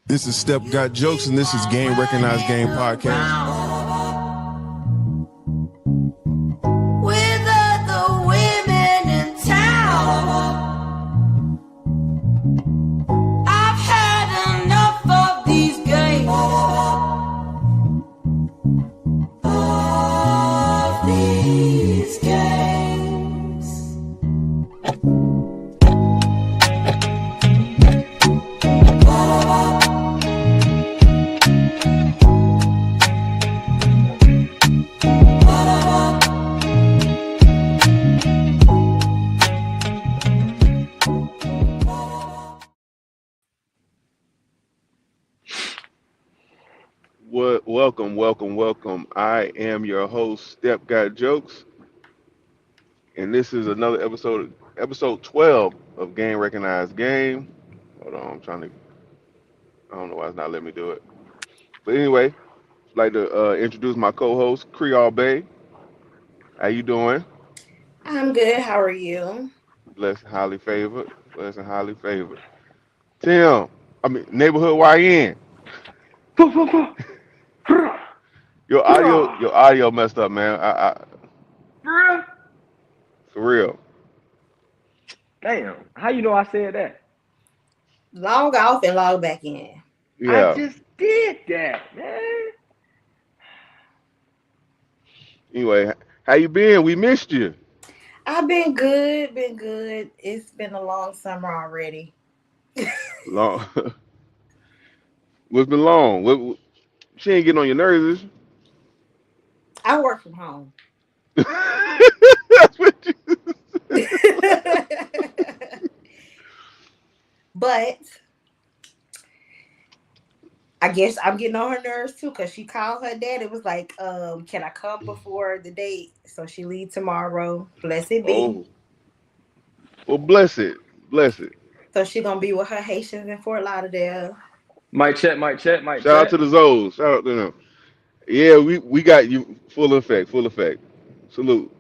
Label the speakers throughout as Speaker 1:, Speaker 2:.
Speaker 1: This is Step Got Jokes, and this is Game Recognized Game Podcast.
Speaker 2: With other women in town, I've had enough of these games. Of these games.
Speaker 3: Welcome. I am your host, Step Got Jokes, and this is another episode 12 of Game Recognized Game. Hold on, I don't know why it's not letting me do it. But anyway, I'd like to introduce my co-host, Creole Bay. How you doing?
Speaker 2: I'm good. How are you?
Speaker 3: Blessed, highly favored. Blessed and highly favored. Tim, Neighborhood YN. Your audio messed up, man. For real.
Speaker 4: Damn, how you know I said that?
Speaker 2: Log off and log back in.
Speaker 3: Yeah.
Speaker 4: I just did that, man.
Speaker 3: Anyway, how you been? We missed you.
Speaker 2: I've been good. It's been a long summer already.
Speaker 3: Long. What's been long? She ain't getting on your nerves, is she?
Speaker 2: I work from home.
Speaker 3: That's what you.
Speaker 2: But I guess I'm getting on her nerves too, because she called her dad. It was like, can I come before the date? So she leave tomorrow. Blessed be.
Speaker 3: Oh. Well, bless it.
Speaker 2: So she gonna be with her Haitians in Fort Lauderdale.
Speaker 4: Mic check.
Speaker 3: Shout out to the Zoes. Shout out to them. Yeah, we got you full effect. Salute.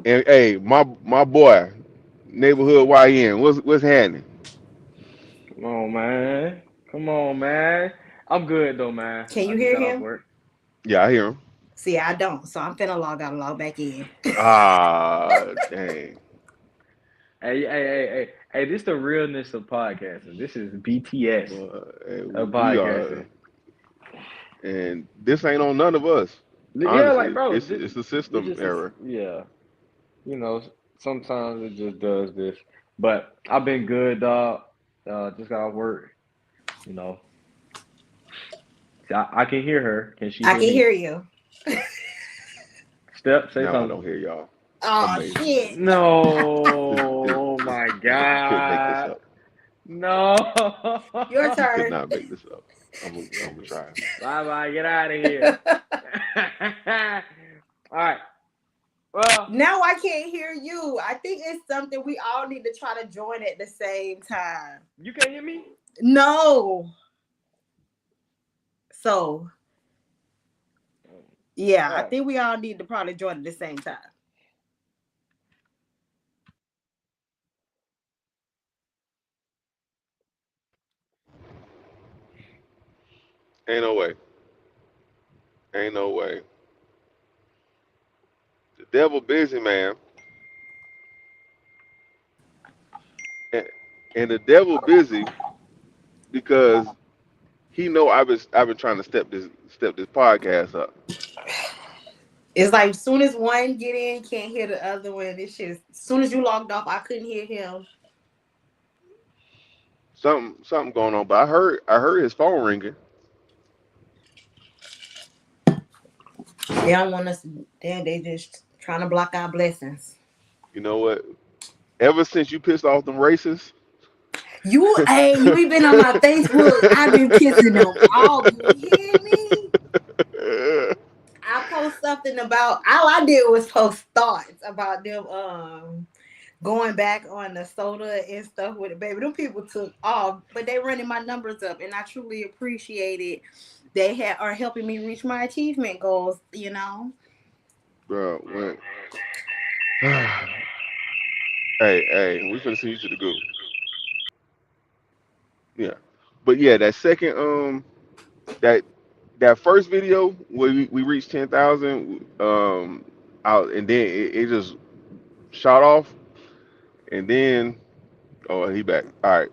Speaker 3: And hey, my boy, Neighborhood YN, what's happening?
Speaker 4: Come on, man. I'm good though, man.
Speaker 2: Can you hear him?
Speaker 3: Yeah, I hear him.
Speaker 2: See, I don't. So I'm finna log out and log back in.
Speaker 3: Dang.
Speaker 4: Hey, this the realness of podcasting. This is BTS of podcasting.
Speaker 3: And this ain't on none of us.
Speaker 4: Yeah,
Speaker 3: honestly.
Speaker 4: like bro,
Speaker 3: it's a system error.
Speaker 4: Yeah. You know, sometimes it just does this. But I've been good, dog. Just got off work. You know. See, I can hear her. Can she?
Speaker 2: I can hear you.
Speaker 4: Step, say
Speaker 3: now
Speaker 4: something.
Speaker 3: I don't hear y'all.
Speaker 2: Oh
Speaker 3: Amazing.
Speaker 2: shit!
Speaker 4: No, oh my God! No.
Speaker 2: Your
Speaker 3: I
Speaker 2: turn.
Speaker 3: could not make this up. I'm gonna try.
Speaker 4: Bye, get out of here. All right. Well,
Speaker 2: now I can't hear you. I think it's something we all need to try to join at the same time.
Speaker 4: You can't hear me?
Speaker 2: No. So, yeah, I think we all need to probably join at the same time.
Speaker 3: Ain't no way. The devil busy, man. And the devil busy because he know I've been trying to step this podcast up.
Speaker 2: It's like as soon as one get in, can't hear the other one. It's just as soon as you logged off, I couldn't hear him.
Speaker 3: Something going on, but I heard his phone ringing.
Speaker 2: They don't want us. They just trying to block our blessings.
Speaker 3: You know what? Ever since you pissed off them racists,
Speaker 2: you been on my Facebook. I've been kissing them all. You hear me? I post something about. All I did was post thoughts about them going back on the soda and stuff with it. Baby, them people took off, but they running my numbers up, and I truly appreciate it. They are helping me reach my achievement goals. You know.
Speaker 3: bro. Hey, we finna send you to the goo. Yeah. But yeah, that second that that first video where we reached 10,000 out, and then it just shot off, and then oh, he back. All right.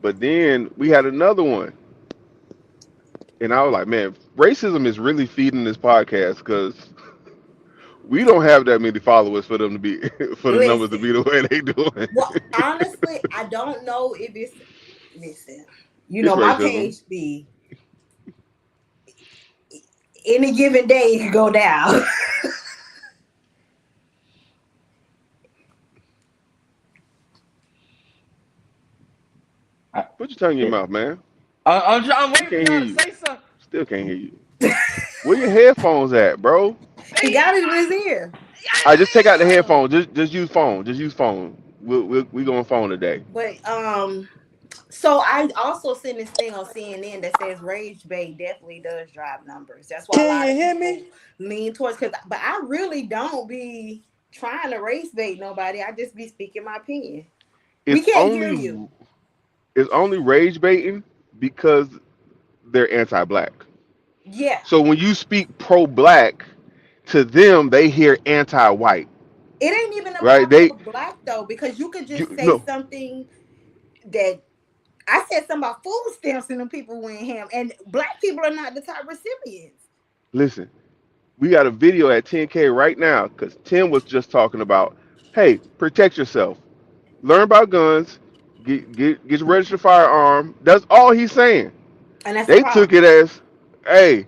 Speaker 3: But then we had another one, and I was like, man, racism is really feeding this podcast because we don't have that many followers for them to be for the numbers to
Speaker 2: Listen,
Speaker 3: be the way they doing.
Speaker 2: well, honestly, I don't know if it's. Listen,
Speaker 3: It's
Speaker 2: my
Speaker 3: racism.
Speaker 2: page be any given day it could go down.
Speaker 3: Put your tongue in your mouth, man.
Speaker 4: I'm
Speaker 3: We
Speaker 4: waiting
Speaker 3: can't
Speaker 4: for
Speaker 3: hear
Speaker 4: y'all to
Speaker 3: you.
Speaker 4: say something.
Speaker 3: Still can't hear you. Where your headphones at, bro?
Speaker 2: He got it in his ear.
Speaker 3: I just take out the headphones. Just use phone. Just use phone. We going phone today.
Speaker 2: But so I also seen this thing on CNN that says rage bait definitely does drive numbers. That's why a
Speaker 5: Can
Speaker 2: lot
Speaker 5: you
Speaker 2: of
Speaker 5: hear
Speaker 2: people
Speaker 5: me?
Speaker 2: lean towards. But I really don't be trying to race bait nobody. I just be speaking my opinion. We
Speaker 3: It's
Speaker 2: can't hear
Speaker 3: only
Speaker 2: you.
Speaker 3: it's only rage baiting because they're anti-black.
Speaker 2: Yeah,
Speaker 3: So when you speak pro-black to them, they hear anti-white,
Speaker 2: it ain't even
Speaker 3: right?
Speaker 2: about pro black though, because you could just say
Speaker 3: No,
Speaker 2: something that I said something about food stamps and the people went ham, and black people are not the top recipients.
Speaker 3: listen. We got a video at 10K right now because Tim was just talking about, hey, protect yourself, learn about guns, get your registered firearm. That's all he's saying.
Speaker 2: And that's the
Speaker 3: They took
Speaker 2: problem.
Speaker 3: it as, hey,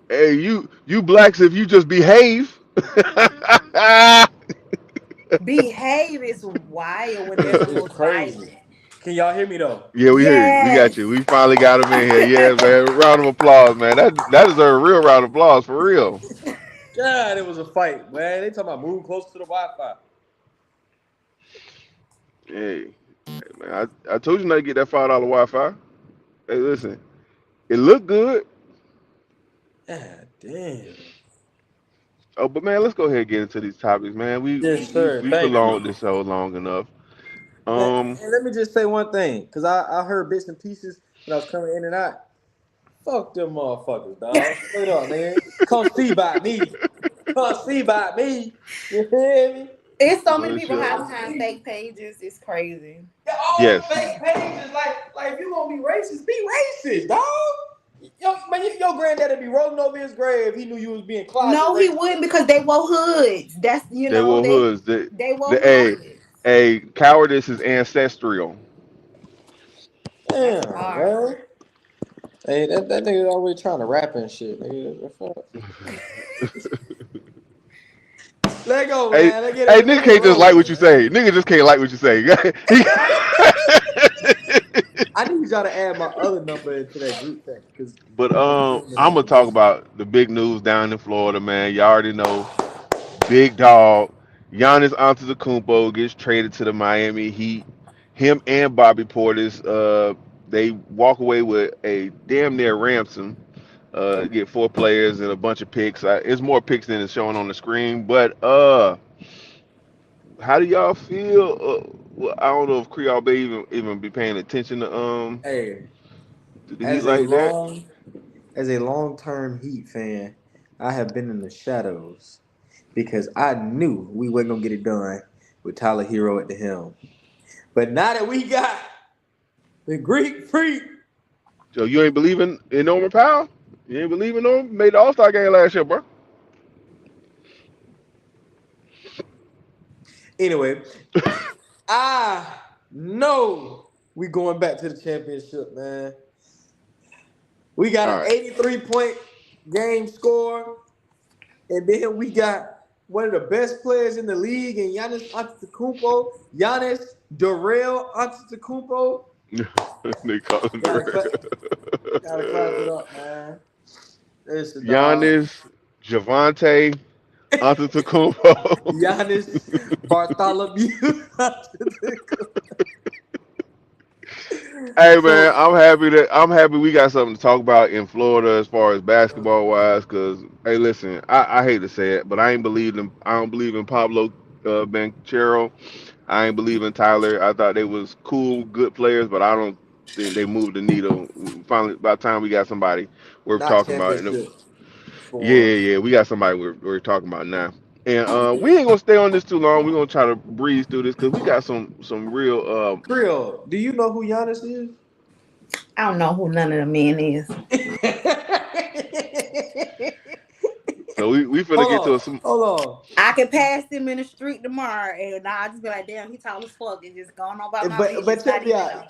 Speaker 3: hey, you blacks, if you just behave.
Speaker 2: Behave is wild when there's the
Speaker 5: It's
Speaker 2: most violent.
Speaker 5: crazy. Can y'all hear me though?
Speaker 3: Yeah, we hear you. We got
Speaker 2: Yes.
Speaker 3: you. We finally got him in here. Yeah, man. Round of applause, man. That deserves a real round of applause for real.
Speaker 5: God, it was a fight, man. They talking about move close to the Wi-Fi.
Speaker 3: Hey, man. I told you not to get that $5 Wi-Fi. Hey, listen. It looked good.
Speaker 5: God damn.
Speaker 3: Oh, but man, let's go ahead and get into these topics, man. We
Speaker 5: Yes,
Speaker 3: we
Speaker 5: sir.
Speaker 3: we
Speaker 5: Thank
Speaker 3: prolonged
Speaker 5: you.
Speaker 3: this show long enough.
Speaker 5: And,
Speaker 3: Um,
Speaker 5: and let me just say one thing, because I heard bits and pieces when I was coming in and out. Fuck them motherfuckers, dog. Straight up, man. Come see by me. Come see by me. You hear me?
Speaker 2: It's so many
Speaker 3: well,
Speaker 2: people
Speaker 3: sure.
Speaker 2: having fake pages. It's crazy.
Speaker 5: They're all
Speaker 3: Yes.
Speaker 5: fake pages. Like if you gonna be racist, be racist, dog. Your granddaddy be rolling over his grave if he knew you was being closet
Speaker 2: No, he
Speaker 5: racist.
Speaker 2: wouldn't because they wore hoods. That's
Speaker 3: They wore
Speaker 2: they
Speaker 3: hoods.
Speaker 2: wore
Speaker 3: Hey,
Speaker 2: hoods.
Speaker 3: hey, cowardice is ancestral.
Speaker 2: That's
Speaker 5: Damn,
Speaker 2: hard.
Speaker 5: man. Hey, that nigga always trying to rap and shit, nigga. The fuck? Let go,
Speaker 3: Hey,
Speaker 5: man. Let get
Speaker 3: hey,
Speaker 5: it.
Speaker 3: nigga
Speaker 5: Let it
Speaker 3: can't just like
Speaker 5: roll,
Speaker 3: what you
Speaker 5: man.
Speaker 3: say. Nigga just can't like what you say.
Speaker 5: I need y'all to add my other number into that group chat because
Speaker 3: But
Speaker 5: I'm sending the
Speaker 3: I'm gonna
Speaker 5: number
Speaker 3: talk
Speaker 5: message.
Speaker 3: about the big news down in Florida, man. You already know, big dog. Giannis Antetokounmpo gets traded to the Miami Heat. Him and Bobby Portis, they walk away with a damn near ransom. Get four players and a bunch of picks. It's more picks than is showing on the screen. But how do y'all feel? Well, I don't know if Creole Bay even be paying attention
Speaker 5: Hey,
Speaker 3: to the Heat
Speaker 5: as a
Speaker 3: like that.
Speaker 5: long as a long-term Heat fan, I have been in the shadows because I knew we wasn't gonna get it done with Tyler Herro at the helm. But now that we got the Greek freak,
Speaker 3: So you ain't believing in Norman Powell? You ain't believing in him? Made the All Star game last year, bro.
Speaker 5: anyway, I know we going back to the championship, man. We got
Speaker 3: All
Speaker 5: an
Speaker 3: right.
Speaker 5: 83-point game score, and then we got one of the best players in the league, and Giannis Antetokounmpo. Giannis Darrell Antetokounmpo.
Speaker 3: They call him
Speaker 5: Gotta clap, gotta clap it
Speaker 3: the
Speaker 5: up, man. Listen, dog.
Speaker 3: Giannis, Javante, Antetokounmpo.
Speaker 5: Giannis Bartholomew Antetokounmpo.
Speaker 3: Hey man,
Speaker 5: So,
Speaker 3: I'm happy we got something to talk about in Florida as far as basketball wise. Cause hey, listen, I hate to say it, but I don't believe in Pablo Banchero. I ain't believe in Tyler. I thought they was cool, good players, but I don't think they moved the needle. Finally, by the time we got somebody worth
Speaker 5: Not
Speaker 3: talking about,
Speaker 5: championship
Speaker 3: yeah,
Speaker 5: form.
Speaker 3: yeah, we got somebody we're talking about now. And we ain't gonna stay on this too long. We're gonna try to breeze through this because we got some real
Speaker 5: Creole, do you know who Giannis is?
Speaker 2: I don't know who none of the men is.
Speaker 3: so we finna get to some.
Speaker 5: Hold on.
Speaker 2: I can pass him in the street tomorrow, and I'll just be like, "Damn, he tall as fuck," and just going on about my business.
Speaker 5: But check
Speaker 2: Not
Speaker 5: me
Speaker 2: even
Speaker 5: out.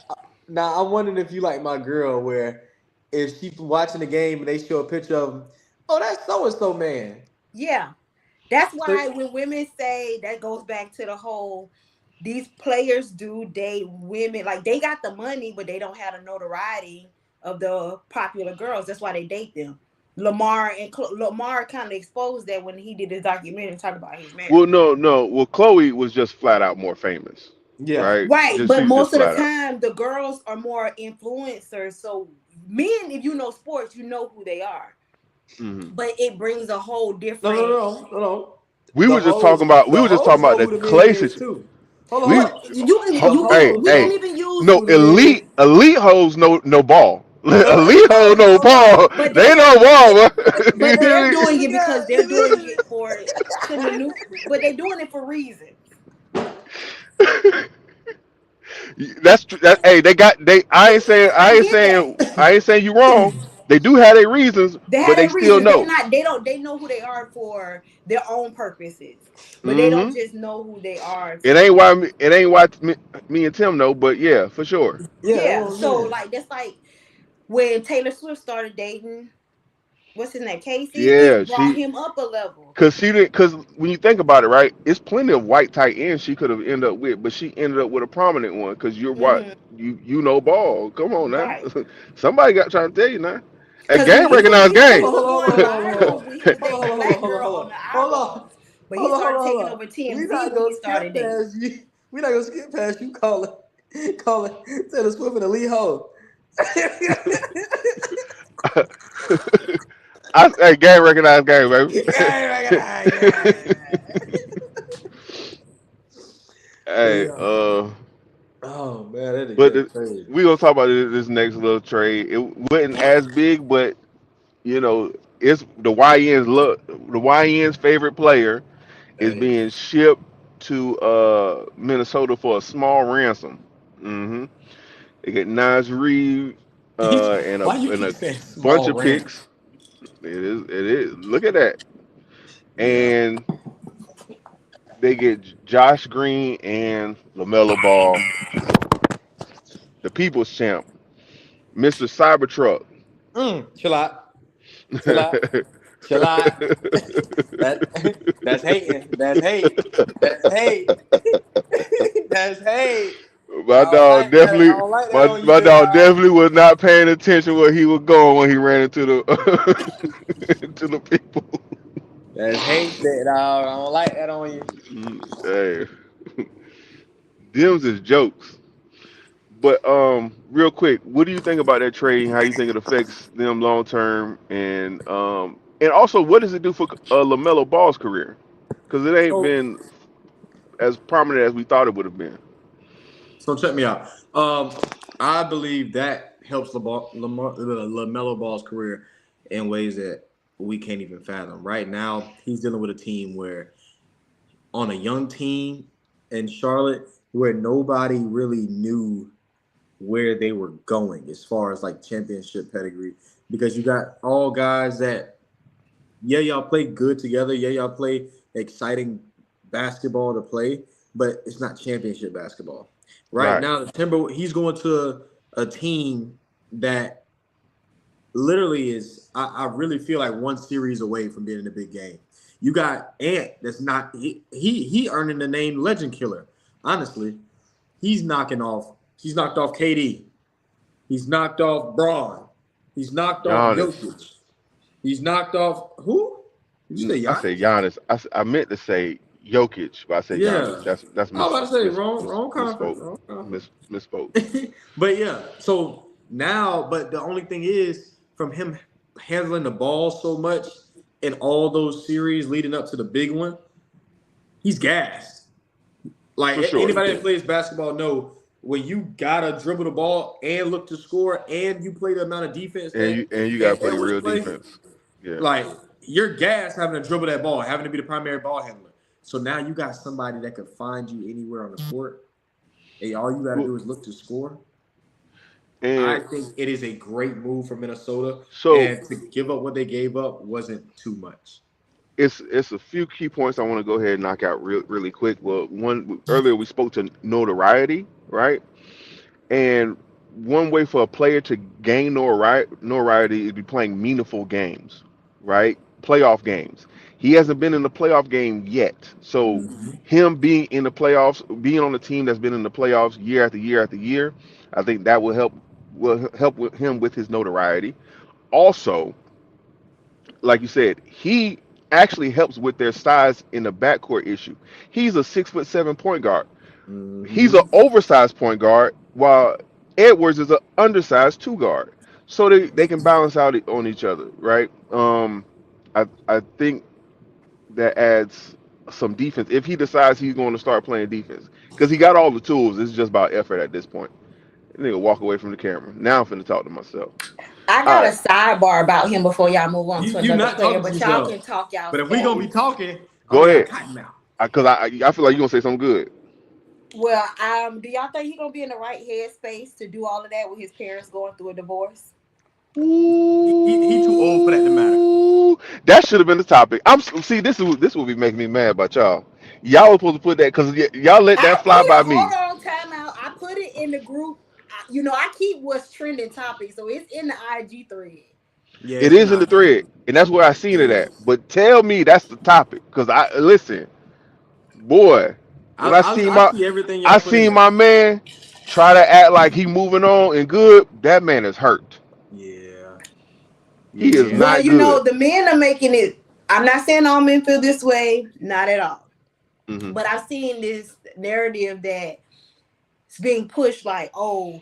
Speaker 5: Now I'm wondering if you like my girl, where if she's watching the game and they show a picture of him, oh, that's so and so man.
Speaker 2: Yeah, that's why
Speaker 5: So,
Speaker 2: when women say that goes back to the whole. These players do date women like they got the money, but they don't have the notoriety of the popular girls. That's why they date them. Lamar kind of exposed that when he did his documentary talking about his marriage.
Speaker 3: Well, no. Well, Chloe was just flat out more famous,
Speaker 5: yeah.
Speaker 3: right?
Speaker 2: Right,
Speaker 3: Just
Speaker 2: but
Speaker 3: she's just
Speaker 2: most of the
Speaker 3: flat out.
Speaker 2: time the girls are more influencers. So men, if you know sports, you know who they are.
Speaker 3: Hmm.
Speaker 2: But it brings a whole different.
Speaker 5: No.
Speaker 3: We
Speaker 5: The
Speaker 3: were just
Speaker 5: hoes,
Speaker 3: talking about
Speaker 5: the hoes know
Speaker 3: the
Speaker 5: who the men
Speaker 3: Clay
Speaker 5: is
Speaker 3: situation.
Speaker 5: too. Hold on,
Speaker 3: We
Speaker 5: hold
Speaker 2: But
Speaker 5: on.
Speaker 2: you
Speaker 3: hey
Speaker 2: can we can
Speaker 3: hey
Speaker 2: even use
Speaker 3: no
Speaker 5: Who the men is?
Speaker 3: elite hoes no ball. Elite hoes no ball.
Speaker 2: but
Speaker 3: They
Speaker 2: they
Speaker 3: know ball.
Speaker 2: but they're doing it
Speaker 5: Yeah.
Speaker 2: because they're doing it for to maneuver, but they're doing it for reasons.
Speaker 3: That's true. Hey, they got they.
Speaker 2: I get that.
Speaker 3: I ain't saying you wrong. They do have their reasons,
Speaker 2: They have
Speaker 3: but they
Speaker 2: their
Speaker 3: still
Speaker 2: reasons.
Speaker 3: know.
Speaker 2: They know who they are for their own purposes. But they don't
Speaker 3: Hmm.
Speaker 2: just know who they are
Speaker 3: It
Speaker 2: to
Speaker 3: ain't why me and Tim know, but yeah, for sure.
Speaker 5: Yeah, that's
Speaker 2: yeah.
Speaker 5: what I'm
Speaker 2: So
Speaker 5: saying.
Speaker 2: like that's like when Taylor Swift started dating what's his name? Casey,
Speaker 3: Yeah,
Speaker 2: it brought him up a level.
Speaker 3: cause she didn't, cause when you think about it, right, it's plenty of white tight ends she could have ended up with, but she ended up with a prominent one. Cause you're what
Speaker 2: Hmm.
Speaker 3: you know ball. Come on now,
Speaker 2: Right.
Speaker 3: somebody got trying to tell you now. A
Speaker 2: Because
Speaker 3: game recognized
Speaker 5: Hold
Speaker 3: game.
Speaker 5: on,
Speaker 2: he was
Speaker 5: hold on,
Speaker 2: going
Speaker 5: hold on, hold
Speaker 2: viral
Speaker 5: on,
Speaker 2: when he was dating
Speaker 5: hold
Speaker 2: a
Speaker 5: on, hold on,
Speaker 2: black
Speaker 5: hold on,
Speaker 2: girl
Speaker 5: hold
Speaker 2: on
Speaker 5: on,
Speaker 2: the
Speaker 5: hold on,
Speaker 2: Outlaws. But he
Speaker 5: hold on, hold
Speaker 2: started
Speaker 5: on, hold
Speaker 2: taking
Speaker 5: on.
Speaker 2: over
Speaker 5: We
Speaker 2: TMZ
Speaker 5: not
Speaker 2: when he
Speaker 5: gonna
Speaker 2: started
Speaker 5: skip
Speaker 2: dating.
Speaker 5: past you. We not gonna skip past you calling Taylor Swift an elite hoe.
Speaker 3: Hey, game recognized game, baby.
Speaker 5: Yeah. But
Speaker 3: Hey,
Speaker 5: yeah. Oh man,
Speaker 3: but
Speaker 5: that's crazy.
Speaker 3: we gonna talk about this next little trade. It wasn't as big, but you know, it's the YN's look. The YN's favorite player is
Speaker 5: Hey.
Speaker 3: being shipped to Minnesota for a small ransom. Hmm. They get Naz Reid
Speaker 5: Why you
Speaker 3: and
Speaker 5: keep
Speaker 3: a
Speaker 5: saying
Speaker 3: bunch
Speaker 5: small
Speaker 3: of
Speaker 5: ranch?
Speaker 3: picks. It is. Look at that.
Speaker 5: Yeah.
Speaker 3: And they get Josh Green and LaMelo Ball, the People's Champ, Mr. Cybertruck.
Speaker 5: Chill out. Chill out. Chill out. That's hating. That's hate. That's hate. That's hate. I
Speaker 3: My
Speaker 5: don't
Speaker 3: dog
Speaker 5: like that. I
Speaker 3: definitely,
Speaker 5: don't like that
Speaker 3: my,
Speaker 5: on you,
Speaker 3: my
Speaker 5: big
Speaker 3: dog
Speaker 5: dog.
Speaker 3: definitely was not paying attention where he was going when he ran into the to the people.
Speaker 5: That's hate, big dog. I don't like that on you.
Speaker 3: Hey, Dims is jokes. But real quick, what do you think about that trade? How you think it affects them long term, and also what does it do for Lamelo Ball's career? Because it ain't
Speaker 5: So,
Speaker 3: been as prominent as we thought it would have been.
Speaker 5: so check me out. I believe that helps LaMelo Ball's career in ways that we can't even fathom. Right now, he's dealing with a team where on a young team in Charlotte where nobody really knew where they were going as far as like championship pedigree because you got all guys that y'all play good together, y'all play exciting basketball to play, but it's not championship basketball. Right
Speaker 3: Right.
Speaker 5: now he's going to a team that literally is I really feel like one series away from being in a big game. You got Ant that's not he earning the name Legend Killer. Honestly, he's knocked off KD. He's knocked off Braun. He's knocked off
Speaker 3: Giannis.
Speaker 5: Jokic. He's knocked off who? Did you say
Speaker 3: I say
Speaker 5: Giannis?
Speaker 3: Giannis. I meant to say Jokic, but I said Giannis.
Speaker 5: Yeah.
Speaker 3: That's
Speaker 5: I was about to say wrong conference.
Speaker 3: misspoke.
Speaker 5: Wrong conference.
Speaker 3: Misspoke.
Speaker 5: But yeah, so now, but the only thing is from him handling the ball so much in all those series leading up to the big one, he's gassed. Like
Speaker 3: For sure.
Speaker 5: anybody that plays basketball know when you gotta dribble the ball and look to score, and you play the amount of defense
Speaker 3: And you got to play
Speaker 5: Edwards
Speaker 3: real
Speaker 5: plays,
Speaker 3: defense. Yeah.
Speaker 5: like you're gas having to dribble that ball, having to be the primary ball handler. So now you got somebody that could find you anywhere on the court, and all you got to do is look to score. I
Speaker 3: And
Speaker 5: think it is a great move for Minnesota,
Speaker 3: so
Speaker 5: and to give up what they gave up wasn't too much.
Speaker 3: it's a few key points I want to go ahead and knock out really quick. Well, one earlier we spoke to notoriety, right? And one way for a player to gain notoriety is be playing meaningful games, right? Playoff games. He hasn't been in the playoff game yet. So him being in the playoffs, being on a team that's been in the playoffs year after year after year, I think that will help with him with his notoriety. Also, like you said, he actually helps with their size in the backcourt issue. He's a 6'7" point guard. He's an oversized point guard, while Edwards is an undersized two guard. So they can balance out on each other, right? I think that adds some defense if he decides he's going to start playing defense, because he got all the tools. It's just about effort at this point. Nigga walk away from the camera. Now I'm finna talk to myself.
Speaker 2: I
Speaker 3: All
Speaker 2: got a
Speaker 3: right,
Speaker 2: sidebar about him before y'all move on to
Speaker 5: You're
Speaker 2: another
Speaker 5: not
Speaker 2: player,
Speaker 5: talking
Speaker 2: but
Speaker 5: to
Speaker 2: y'all
Speaker 5: yourself.
Speaker 2: can talk y'all.
Speaker 5: But if we gonna be talking,
Speaker 3: go ahead.
Speaker 5: Cotton mouth.
Speaker 3: Because I feel like you're gonna say something good.
Speaker 2: Well, do y'all think he's gonna be in the right headspace to do all of that with his parents going through a divorce?
Speaker 5: He too old for that to matter.
Speaker 3: That should have been the topic. See, this will be making me mad about y'all. Y'all were supposed to put that because y'all let that fly by me.
Speaker 2: Hold on, time out. I put it in the group. I keep what's trending topics, so it's in the IG thread.
Speaker 5: Yeah,
Speaker 3: It is in the thread, and that's where I seen it at. But tell me that's the topic, because I listen, boy. When I
Speaker 5: see everything.
Speaker 3: I seen my man try to act like he moving on and good. That man is hurt.
Speaker 5: Yeah.
Speaker 3: He is
Speaker 2: Well,
Speaker 3: not good.
Speaker 2: the men are making it. I'm not saying all men feel this way, not at all.
Speaker 3: Mm-hmm.
Speaker 2: But I've seen this narrative that it's being pushed like, oh,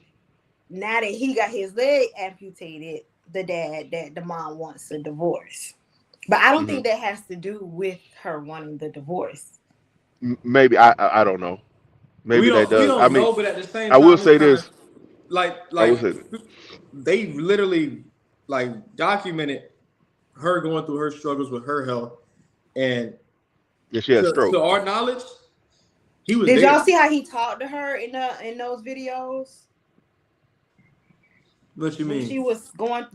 Speaker 2: now that he got his leg amputated, the mom wants a divorce. But I don't think that has to do with her wanting the divorce.
Speaker 3: Maybe I don't know. Maybe that does.
Speaker 5: We don't know, but at the same time,
Speaker 3: I will say this.
Speaker 5: Like
Speaker 3: I will say this.
Speaker 5: they literally documented her going through her struggles with her health, and
Speaker 3: she had a stroke.
Speaker 5: To our knowledge, he was.
Speaker 2: Did y'all see how he talked to her in those videos?
Speaker 5: What you mean?
Speaker 2: When she was going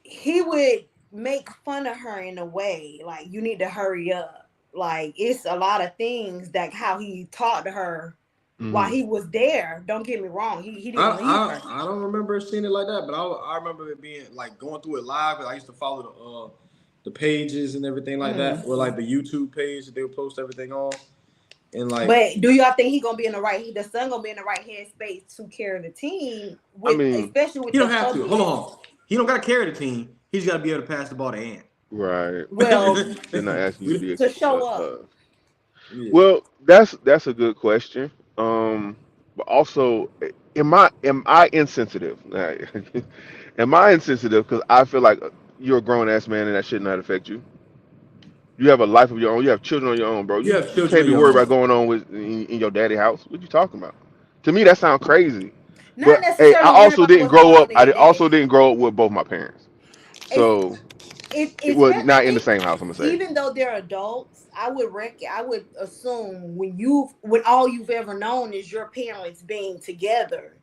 Speaker 2: he would make fun of her in a way, like, you need to hurry up. Like, it's a lot of things that how he talked to her while he was there. Don't get me wrong. He didn't leave her.
Speaker 5: I don't remember seeing it like that, but I remember it being like going through it live. I used to follow the pages and everything like that, or like the YouTube page that they would post everything on. And
Speaker 2: but do y'all think the son gonna be in the right headspace to carry the team? Especially with
Speaker 5: he don't have to. Hold on, he don't got to carry the team. He's got to be able to pass the ball to Ant.
Speaker 3: Right.
Speaker 2: Well,
Speaker 3: they're not asking you to be
Speaker 2: to show up.
Speaker 3: Yeah. Well, that's a good question. But also, am I insensitive? Am I insensitive? Because I feel like you're a grown ass man and that should not affect you. You have a life of your own. You have children on your own, bro. You can't be worried about going on in your daddy house. What you talking about? To me, that sounds crazy. But hey, I also didn't grow up. I also didn't grow up with both my parents. So it was not in the same house. I'm gonna say.
Speaker 2: Even though they're adults, I would assume when all you've ever known is your parents being together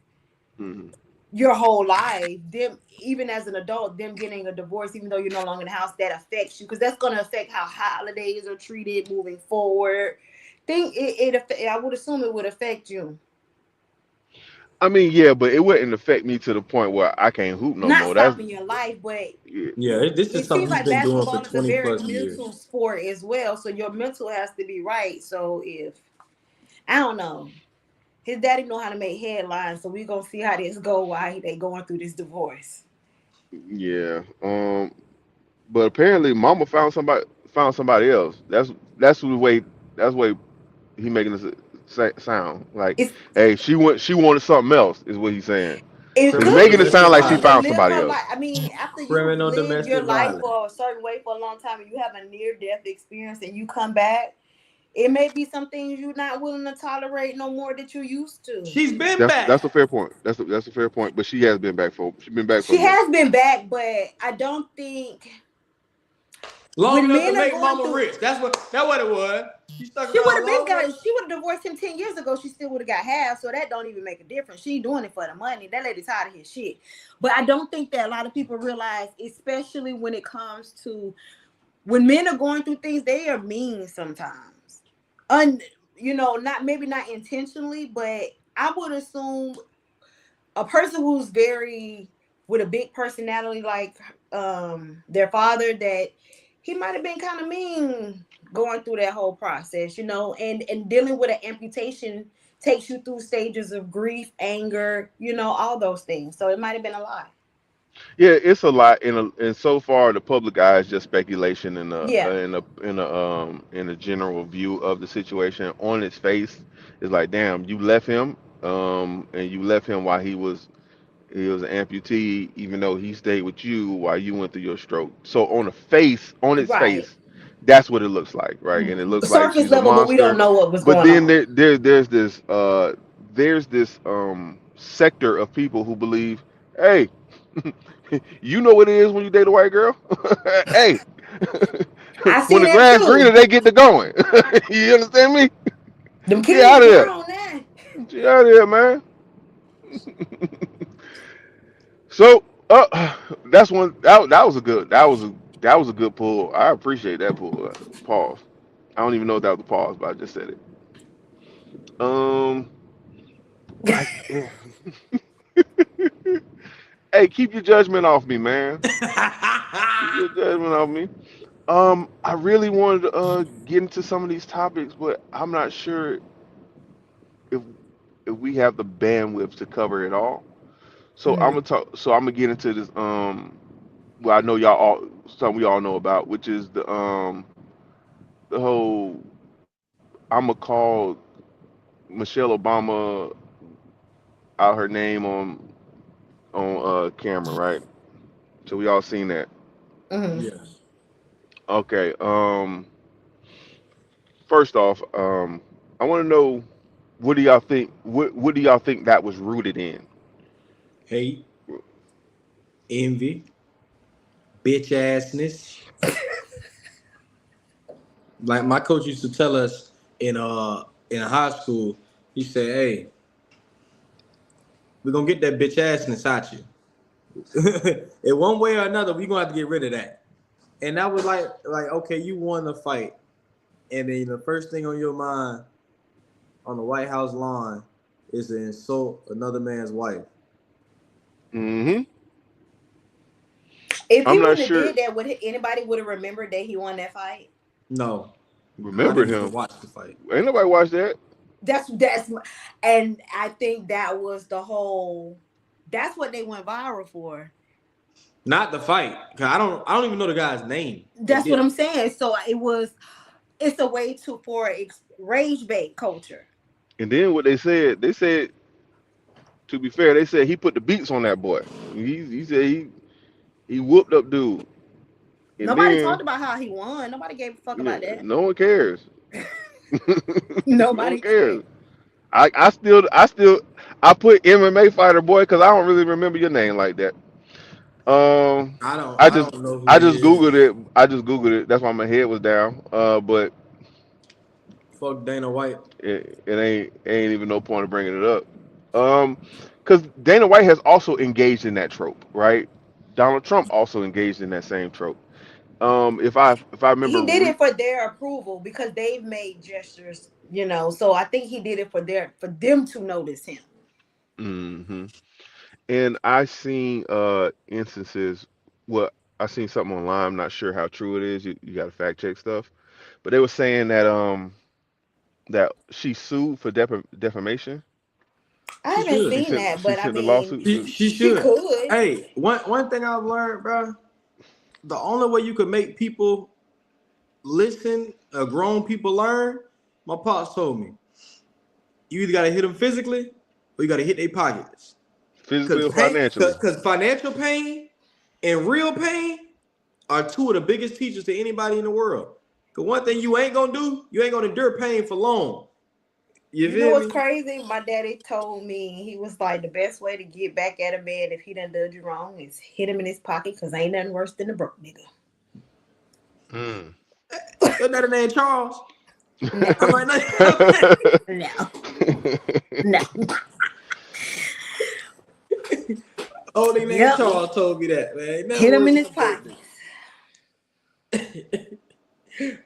Speaker 2: your whole life, them even as an adult, them getting a divorce, even though you're no longer in the house, that affects you, because that's going to affect how holidays are treated moving forward. I would assume it would affect you.
Speaker 3: I mean, yeah, but it wouldn't affect me to the point where I can't hoop no more.
Speaker 2: Not stopping your life, but
Speaker 5: this is something he's been doing for 20 plus years. It seems like basketball is a very mental sport
Speaker 2: as well, so your mental has to be right. So I don't know. His daddy know how to make headlines, so we're gonna see how this go while they going through this divorce.
Speaker 3: Yeah. But apparently Mama found somebody else. That's the way he making this sound. Like, hey, she wanted something else, is what he's saying. He's making it sound like she found somebody else.
Speaker 2: After you live your life for a certain way for a long time and you have a near-death experience and you come back, it may be some things you're not willing to tolerate no more that you used to.
Speaker 5: She's been back.
Speaker 3: That's a fair point. That's a fair point. But she has been back for a
Speaker 2: She
Speaker 3: minute.
Speaker 2: has been back, but I don't think
Speaker 5: Long
Speaker 2: when
Speaker 5: enough to
Speaker 2: men are
Speaker 5: make
Speaker 2: going
Speaker 5: mama
Speaker 2: through-
Speaker 5: rich. That's what it was. She stuck
Speaker 2: she would
Speaker 5: around
Speaker 2: have been
Speaker 5: long
Speaker 2: got. She would have divorced him 10 years ago. She still would have got half. So that don't even make a difference. She ain't doing it for the money. That lady tired of his shit. But I don't think that a lot of people realize, especially when it comes to when men are going through things, they are mean sometimes. Not maybe not intentionally, but I would assume a person who's very with a big personality like their father, that he might have been kind of mean going through that whole process, and dealing with an amputation takes you through stages of grief, anger, all those things. So it might have been a lot.
Speaker 3: Yeah, it's a lot, and so far the public eye is just speculation and
Speaker 2: Yeah.
Speaker 3: in a general view of the situation. On its face, it's like, damn, you left him, and you left him while he was an amputee, even though he stayed with you while you went through your stroke. So on its
Speaker 2: Right.
Speaker 3: face, that's what it looks like, right? And it looks like
Speaker 2: Surface
Speaker 3: she's a
Speaker 2: level, but we don't
Speaker 3: monster.
Speaker 2: know what was
Speaker 3: But
Speaker 2: going
Speaker 3: then
Speaker 2: on.
Speaker 3: there's this sector of people who believe, hey, you know what it is when you date a white girl. Hey,
Speaker 2: I see
Speaker 3: when the
Speaker 2: that
Speaker 3: grass
Speaker 2: too.
Speaker 3: greener, they get to going. You understand me?
Speaker 2: Them
Speaker 3: Get
Speaker 2: kids
Speaker 3: out of here.
Speaker 2: grown now.
Speaker 3: Get out of here, man. So that's one that was a good pull. I appreciate that pull. Pause. I don't even know if that was a pause, but I just said it. Um, yeah. Hey, keep your judgment off me, man. Keep your judgment off me. I really wanted to get into some of these topics, but I'm not sure if we have the bandwidth to cover it all. So I'm gonna talk. So I'm gonna get into this. Well, I know y'all all something we all know about, which is the whole. I'm gonna call Michelle Obama out her name on camera, right? So we all seen that.
Speaker 2: Mhm.
Speaker 5: Yes.
Speaker 3: Okay. First off, I want to know what do y'all think? What do y'all think that was rooted in?
Speaker 5: Hate, envy, bitch assness. Like my coach used to tell us in high school, he said, "Hey, we're gonna get that bitch assness out you. In one way or another, we're gonna have to get rid of that." And that was like okay, you won the fight, and then the first thing on your mind on the White House lawn is to insult another man's wife.
Speaker 3: Hmm.
Speaker 2: If he
Speaker 3: I'm not
Speaker 2: wouldn't have
Speaker 3: sure.
Speaker 2: did that, anybody would have remembered that he won that fight?
Speaker 5: No, I
Speaker 3: Remember
Speaker 5: didn't even
Speaker 3: him?
Speaker 5: watch the fight.
Speaker 3: Ain't nobody watched that.
Speaker 2: And I think that was that's what they went viral for.
Speaker 5: Not the fight, cause I don't even know the guy's name.
Speaker 2: That's what I'm saying. So it's a way for rage bait culture.
Speaker 3: And then what they said to be fair, they said he put the beats on that boy. He said he whooped up dude. And
Speaker 2: Nobody
Speaker 3: then
Speaker 2: talked about how he won. Nobody gave a fuck about that.
Speaker 3: no one cares. No one
Speaker 2: Nobody
Speaker 3: cares.
Speaker 2: cared.
Speaker 3: I put MMA fighter boy because I don't really remember your name like that.
Speaker 5: I don't know who
Speaker 3: I
Speaker 5: he
Speaker 3: just
Speaker 5: is.
Speaker 3: googled it. That's why my head was down. But
Speaker 5: Fuck Dana White.
Speaker 3: it ain't even no point of bringing it up. Because Dana White has also engaged in that trope, right? Donald Trump also engaged in that same trope. If I remember,
Speaker 2: He did it for their approval because they've made gestures, So I think he did it for them to notice him.
Speaker 3: hmm And I seen instances. Well, I seen something online. I'm not sure how true it is. You got to fact check stuff. But they were saying that she sued for defamation.
Speaker 2: I
Speaker 5: She
Speaker 2: haven't
Speaker 5: should.
Speaker 2: seen that,
Speaker 3: She
Speaker 2: but I
Speaker 3: sent the
Speaker 2: mean,
Speaker 3: lawsuit to.
Speaker 5: She
Speaker 2: she
Speaker 5: should.
Speaker 2: could.
Speaker 5: Hey, one thing I've learned, bro. The only way you could make people listen, grown people learn. My pops told me, you either gotta hit them physically or you gotta hit their pockets.
Speaker 3: Physically or financially.
Speaker 5: Because financial pain and real pain are two of the biggest teachers to anybody in the world. Cause one thing you ain't gonna do, you ain't gonna endure pain for long. You
Speaker 2: You know
Speaker 5: feel
Speaker 2: what's
Speaker 5: me?
Speaker 2: crazy? My daddy told me, he was like, the best way to get back at a man if he done done you wrong is hit him in his pocket, because ain't nothing worse than a broke nigga.
Speaker 5: Isn't that a name, Charles?
Speaker 2: No,
Speaker 5: I'm like,
Speaker 2: no.
Speaker 5: Only name
Speaker 2: Yep.
Speaker 5: Charles told me that, man.
Speaker 2: Hit him in his pocket.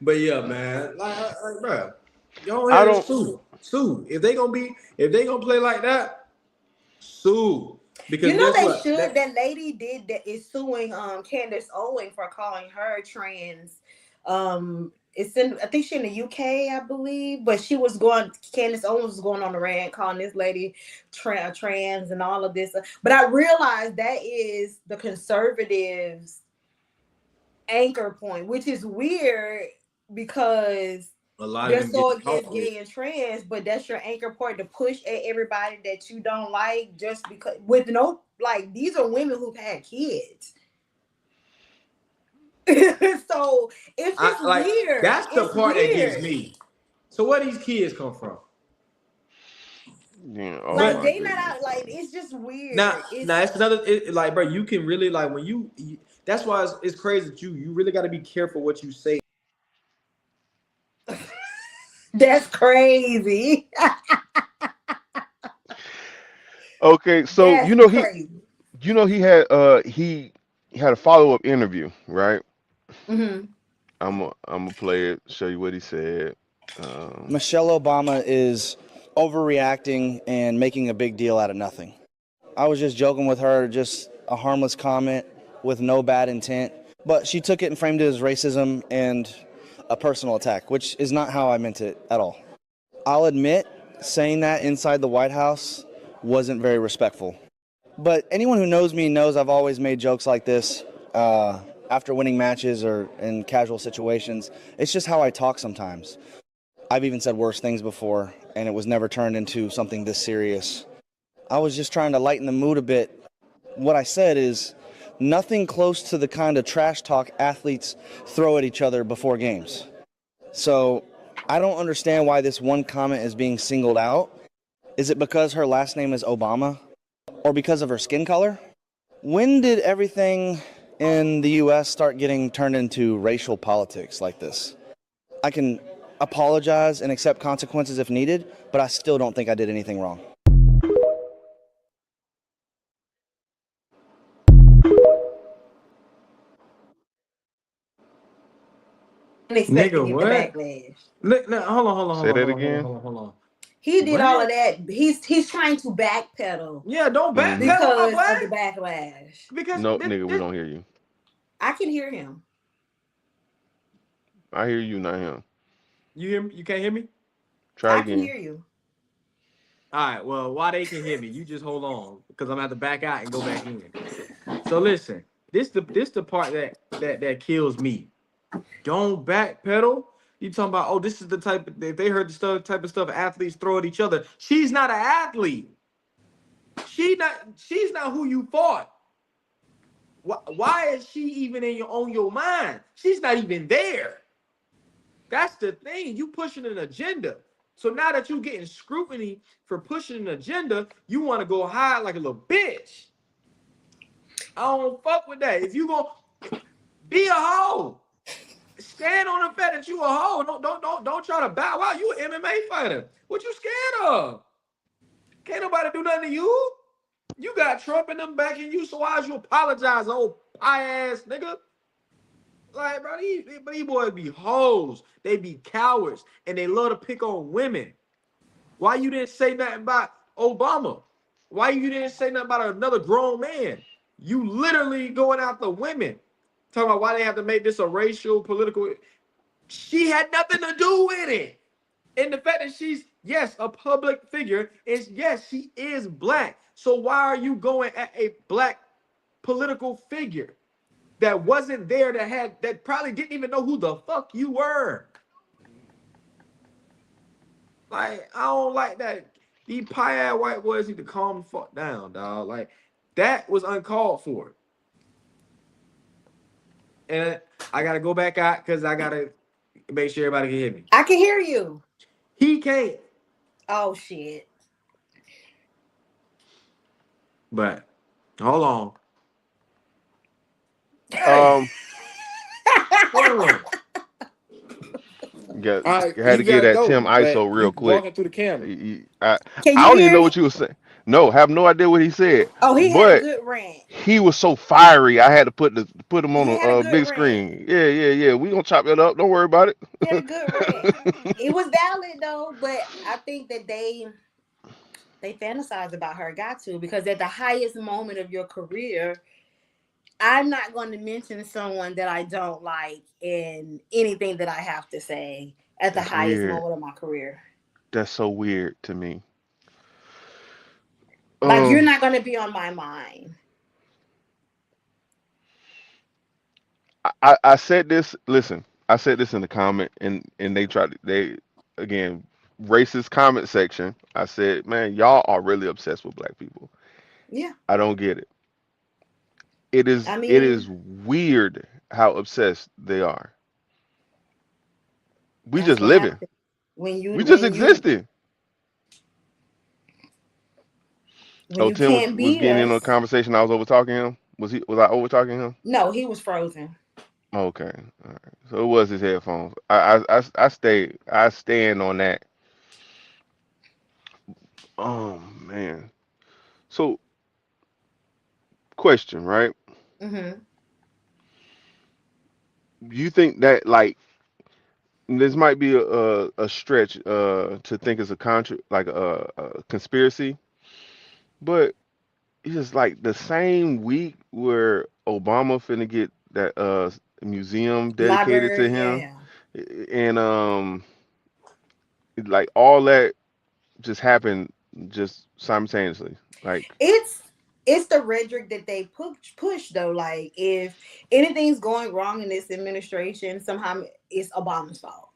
Speaker 5: But yeah, man, like bro, go
Speaker 3: I
Speaker 5: ahead and
Speaker 3: don't.
Speaker 5: sue. If they gonna play like that, sue. Because
Speaker 2: You know
Speaker 5: guess
Speaker 2: they
Speaker 5: what?
Speaker 2: should. That lady is suing Candace Owens for calling her trans. It's in, I think she in the UK, I believe, but Candace Owens was going on a rant calling this lady trans and all of this. But I realized that is the conservatives' anchor point, which is weird because
Speaker 5: A lot
Speaker 2: they're
Speaker 5: of them
Speaker 2: so
Speaker 5: get
Speaker 2: against
Speaker 5: caught
Speaker 2: gay and trans, but that's your anchor point to push at everybody that you don't like, just because with no, like, these are women who've had kids. So it's just weird.
Speaker 5: That's the
Speaker 2: It's
Speaker 5: part that gets
Speaker 2: weird.
Speaker 5: me. So where these kids come from?
Speaker 3: Yeah, oh
Speaker 2: Like
Speaker 3: my
Speaker 2: they not
Speaker 3: goodness.
Speaker 2: out. Like it's just weird.
Speaker 5: Now it's another like, bro. You can really like when you that's why it's crazy that you really got to be careful what you say.
Speaker 2: That's crazy.
Speaker 3: Okay, so
Speaker 2: That's
Speaker 3: you know
Speaker 2: crazy.
Speaker 3: he had a follow-up interview, right?
Speaker 2: Mm-hmm.
Speaker 3: I'm gonna play it, show you what he said.
Speaker 6: Michelle Obama is overreacting and making a big deal out of nothing. I was just joking with her, just a harmless comment with no bad intent, but she took it and framed it as racism and a personal attack, which is not how I meant it at all. I'll admit, saying that inside the White House wasn't very respectful. But anyone who knows me knows I've always made jokes like this after winning matches or in casual situations. It's just how I talk sometimes. I've even said worse things before, and it was never turned into something this serious. I was just trying to lighten the mood a bit. What I said is nothing close to the kind of trash talk athletes throw at each other before games. So I don't understand why this one comment is being singled out. Is it because her last name is Obama? Or because of her skin color? When did everything in the U.S. start getting turned into racial politics like this? I can apologize and accept consequences if needed, but I still don't think I did anything wrong.
Speaker 2: Expect to
Speaker 5: Nigga,
Speaker 2: get the
Speaker 5: what?
Speaker 2: backlash.
Speaker 5: Look, no, hold
Speaker 3: Say that again.
Speaker 5: on.
Speaker 2: He did
Speaker 5: What?
Speaker 2: all of that. He's trying to backpedal
Speaker 5: Yeah, don't backpedal, my
Speaker 2: because
Speaker 5: boy.
Speaker 2: of the backlash.
Speaker 5: Because
Speaker 3: No, nigga, we don't hear you.
Speaker 2: I can hear him.
Speaker 3: I hear you, not him.
Speaker 5: you hear me? You can't hear me?
Speaker 3: Try
Speaker 2: I can
Speaker 3: again.
Speaker 2: hear you.
Speaker 5: All right, well, while they can hear me, you just hold on because I'm gonna have to back out and go back in. So listen, this the part that kills me. Don't backpedal. You talking about, oh, this is the type of, if they heard the type of stuff athletes throw at each other. She's not an athlete. She's not who you fought. Why is she even on your mind? She's not even there. That's the thing. You pushing an agenda. So now that you getting scrutiny for pushing an agenda, you want to go hide like a little bitch. I don't fuck with that. If you gonna be a hoe, stand on the fact that you a hoe. Don't try to bow out. You an MMA fighter. What you scared of? Can't nobody do nothing to you. You got Trump and them backing you, so why'd you apologize, old pie ass nigga? Like, bro, these boys be hoes. They be cowards, and they love to pick on women. Why you didn't say nothing about Obama? Why you didn't say nothing about another grown man? You literally going after women. Talking about why they have to make this a racial, political. She had nothing to do with it. And the fact that she's, yes, a public figure, is, yes, she is black. So why are you going at a black political figure that wasn't there, that probably didn't even know who the fuck you were? Like, I don't like that. These pie-ass white boys need to calm the fuck down, dog. Like, that was uncalled for. And I gotta go back out because I gotta Make sure everybody can hear me.
Speaker 2: I can hear you.
Speaker 5: He can't.
Speaker 2: Oh shit.
Speaker 5: But hold on.
Speaker 3: Um,
Speaker 5: Hold on.
Speaker 3: got
Speaker 5: All right,
Speaker 3: had
Speaker 5: you
Speaker 3: to get
Speaker 5: gotta
Speaker 3: that
Speaker 5: go,
Speaker 3: Tim
Speaker 5: but
Speaker 3: ISO real
Speaker 5: you
Speaker 3: quick.
Speaker 5: walking through the camera.
Speaker 2: Can
Speaker 3: I
Speaker 2: you
Speaker 3: don't even
Speaker 2: hear
Speaker 3: know
Speaker 2: me?
Speaker 3: what you were saying. No, have no idea what he said.
Speaker 2: Oh, he had a
Speaker 3: But
Speaker 2: good rant.
Speaker 3: he was so fiery. I had to put him on
Speaker 2: He had a
Speaker 3: a
Speaker 2: good
Speaker 3: big
Speaker 2: rant.
Speaker 3: screen. Yeah. We gonna chop that up. Don't worry about
Speaker 2: He had a
Speaker 3: it.
Speaker 2: good rant. It was valid though, but I think that they fantasize about her. Got to, because at the highest moment of your career, I'm not going to mention someone that I don't like in anything that I have to say at the
Speaker 3: That's
Speaker 2: highest
Speaker 3: weird.
Speaker 2: moment of my career.
Speaker 3: That's so weird to me.
Speaker 2: Like, you're
Speaker 3: Um,
Speaker 2: not going to be on my mind.
Speaker 3: I said this. Listen, I said this in the comment, and they again racist comment section. I said, man, y'all are really obsessed with black people.
Speaker 2: Yeah.
Speaker 3: I don't get it.
Speaker 2: I
Speaker 3: It
Speaker 2: mean,
Speaker 3: is weird how obsessed they are. We
Speaker 2: that's
Speaker 3: just
Speaker 2: what
Speaker 3: living.
Speaker 2: happens when
Speaker 3: We just
Speaker 2: you
Speaker 3: existing.
Speaker 2: when
Speaker 3: Oh,
Speaker 2: you
Speaker 3: Tim was
Speaker 2: can't
Speaker 3: was
Speaker 2: beat
Speaker 3: getting in on a
Speaker 2: us.
Speaker 3: conversation. I was over talking him. Was I over talking him?
Speaker 2: No, he was frozen.
Speaker 3: Okay, all right. So it was his headphones. I stand on that. Oh man. So question, right?
Speaker 2: Mm-hmm.
Speaker 3: You think that like this might be a stretch to think it's a a conspiracy, but it's just like the same week where Obama finna get that museum dedicated to
Speaker 2: Library,
Speaker 3: him,
Speaker 2: yeah.
Speaker 3: and like all that just happened just simultaneously. Like
Speaker 2: It's the rhetoric that they push though. Like, if anything's going wrong in this administration, somehow it's Obama's fault.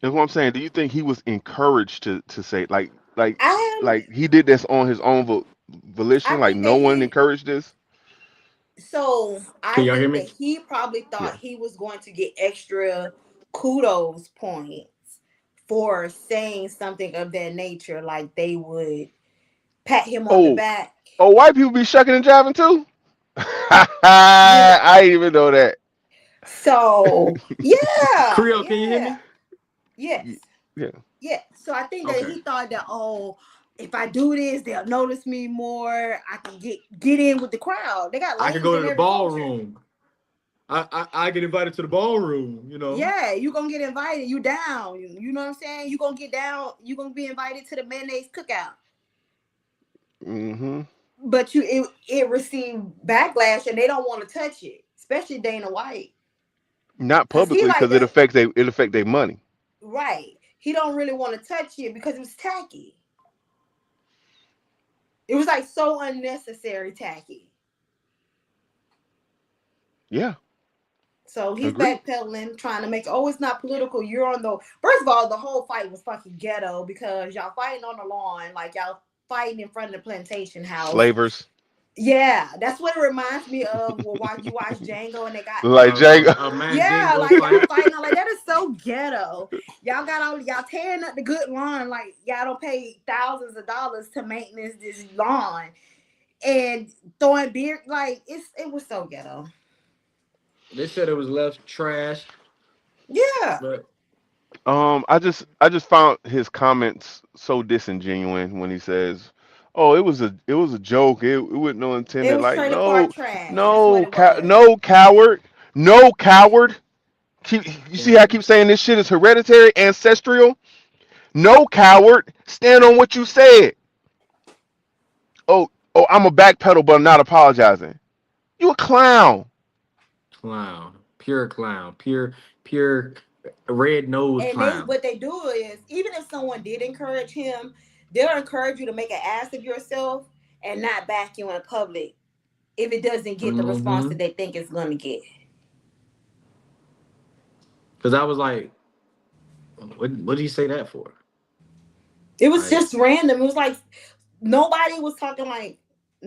Speaker 3: that's what I'm saying. Do you think he was encouraged to say like
Speaker 2: I am.
Speaker 3: like he did this on his own
Speaker 2: I
Speaker 3: volition? Like
Speaker 2: think
Speaker 3: no
Speaker 2: that
Speaker 3: one encouraged this?
Speaker 5: Can
Speaker 2: I
Speaker 5: y'all hear
Speaker 2: think
Speaker 5: me?
Speaker 2: that he probably thought
Speaker 3: Yeah.
Speaker 2: he was going to get extra kudos points for saying something of that nature. Like, they would pat him on the
Speaker 3: Oh,
Speaker 2: back.
Speaker 3: oh, white people be shucking and jiving too.
Speaker 2: You know.
Speaker 3: I didn't even know that.
Speaker 2: So yeah,
Speaker 5: Creole, can you hear
Speaker 2: yeah,
Speaker 5: me?
Speaker 2: yes.
Speaker 3: Y- Yeah.
Speaker 2: Yeah, so I think that
Speaker 5: Okay.
Speaker 2: he thought that, oh, if I do this, they'll notice me more. I can get in with the crowd. They got
Speaker 5: I could
Speaker 2: lanes
Speaker 5: go
Speaker 2: in
Speaker 5: to the
Speaker 2: every culture.
Speaker 5: ballroom. I get invited to the ballroom, you know.
Speaker 2: Yeah, you gonna get invited. You down. You know what I'm saying? You gonna get down. You gonna be invited to the mayonnaise cookout.
Speaker 3: Hmm.
Speaker 2: But it received backlash, and they don't want to touch it, especially Dana White,
Speaker 3: Not
Speaker 2: cause he
Speaker 3: publicly
Speaker 2: like
Speaker 3: because it
Speaker 2: that.
Speaker 3: affects their money.
Speaker 2: Right? He don't really want to touch it because it was tacky. It was like so unnecessary tacky.
Speaker 3: Yeah.
Speaker 2: So he's
Speaker 3: Agree.
Speaker 2: backpedaling, trying to make, oh, it's not political. You're on the, first of all, the whole fight was fucking ghetto because y'all fighting on the lawn, like y'all fighting in front of the plantation house.
Speaker 3: Slavers.
Speaker 2: Yeah, that's what it reminds me of. Well, why you watch Django and they got,
Speaker 3: Like Jacob.
Speaker 5: A
Speaker 2: yeah,
Speaker 5: Mandingo
Speaker 2: like y'all
Speaker 5: fight.
Speaker 2: fighting. I'm like, that is so ghetto. Y'all got all y'all tearing up the good lawn, like y'all don't pay thousands of dollars to maintenance this lawn and throwing beer. Like, it was so ghetto.
Speaker 5: They said it was left trash,
Speaker 2: Yeah.
Speaker 5: but
Speaker 3: I just found his comments so disingenuous when he says, "Oh, it was a joke. It wasn't no
Speaker 2: It
Speaker 3: intended."
Speaker 2: was
Speaker 3: Like,
Speaker 2: trailer park
Speaker 3: no,
Speaker 2: trash. That's what it was.
Speaker 3: no coward, no coward. You see how I keep saying this shit is hereditary, ancestral? No coward. Stand on what you said. Oh, I'm a backpedal, but I'm not apologizing. You a clown.
Speaker 5: clown, pure red nose
Speaker 2: And
Speaker 5: clown.
Speaker 2: what they do is, even if someone did encourage him, they'll encourage you to make an ass of yourself and not back you in public if it doesn't get the response that
Speaker 5: Mm-hmm.
Speaker 2: they think it's going to get.
Speaker 5: Because I was like, what did he say that for?
Speaker 2: It was
Speaker 5: Like,
Speaker 2: just random. It was like nobody was talking like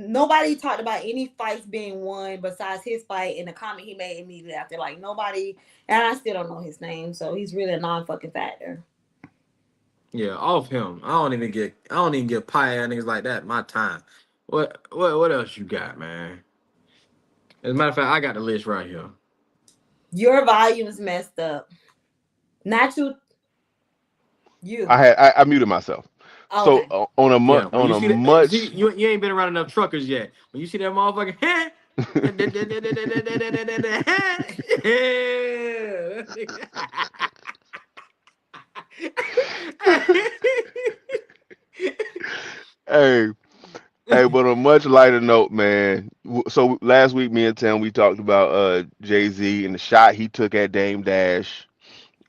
Speaker 2: nobody talked about any fights being won besides his fight and the comment he made immediately after. Like nobody, and I still don't know his name, so he's really a non-fucking factor.
Speaker 7: Yeah, off him. I don't even get pie ass niggas like that my time. What else you got, man? As a matter of fact, I got the list right here.
Speaker 2: Your volume's messed up. Not you. You.
Speaker 3: I muted myself.
Speaker 2: Okay.
Speaker 3: So on a
Speaker 7: Yeah, when
Speaker 3: on
Speaker 7: you
Speaker 3: a
Speaker 7: see that,
Speaker 3: much
Speaker 7: see, you ain't been around enough truckers yet. When you see that motherfucking
Speaker 3: hey, but on a much lighter note, man. So last week, me and Tim, we talked about Jay-Z and the shot he took at Dame Dash,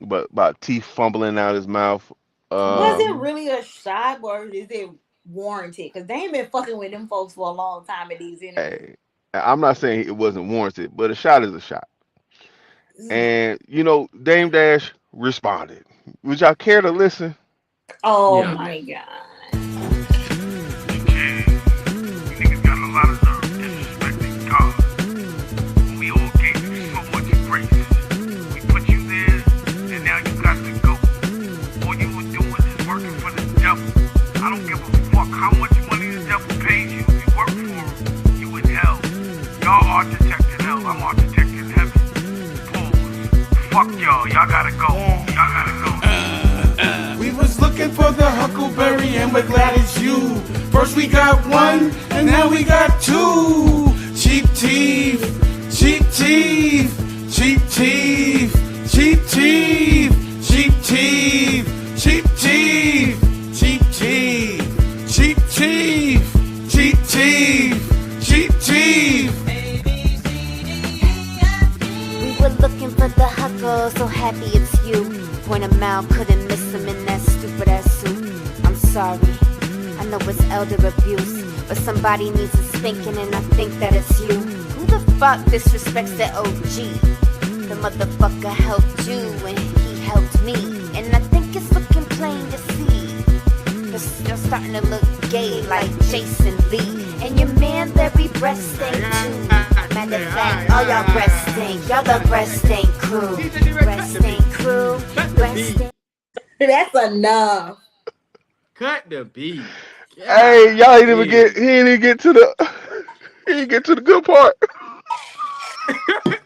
Speaker 3: but about teeth fumbling out his mouth.
Speaker 2: Was it really a shot or is it warranted? Because they ain't been fucking with them folks for a long time at these interviews.
Speaker 3: Hey, I'm not saying it wasn't warranted, but a shot is a shot. And Dame Dash responded. Would y'all care to listen?
Speaker 2: Oh
Speaker 7: Yeah.
Speaker 2: my god.
Speaker 8: Niggas got a lot of nerve disrespecting God. We all gave you so much grace. We put you there, and now you got to go. All you were doing is working for the devil. I don't give a fuck how much money the devil pays you if you work for him. You in hell. Y'all architect in hell. I'm architect in heaven. Pause. Fuck y'all. Y'all gotta go. Y'all gotta go.
Speaker 9: We was looking for the Huckleberry and we're glad it's you. First we got one and now we got two. Cheap teeth, cheap teeth, cheap teeth, cheap teeth, cheap teeth, cheap teeth, cheap teeth, cheap teeth, cheap teeth, cheap teeth.
Speaker 10: We were looking for the Huckle, so happy it's you. Point him out, couldn't miss him in that stupid ass suit. I'm sorry, I know it's elder abuse, but somebody needs a spanking and I think that it's you. Who the fuck disrespects the OG? The motherfucker helped you and he helped me, and I think it's looking plain to see. You're starting to look gay like Jason Lee, and your man Larry breast stink too. Matter of fact, all y'all breast stink. Y'all the breast stink crew. Breast stink crew. Breast stink.
Speaker 2: That's enough.
Speaker 7: Cut the beat.
Speaker 3: Hey, y'all ain't even get. He ain't even get to the. He didn't get to the good part.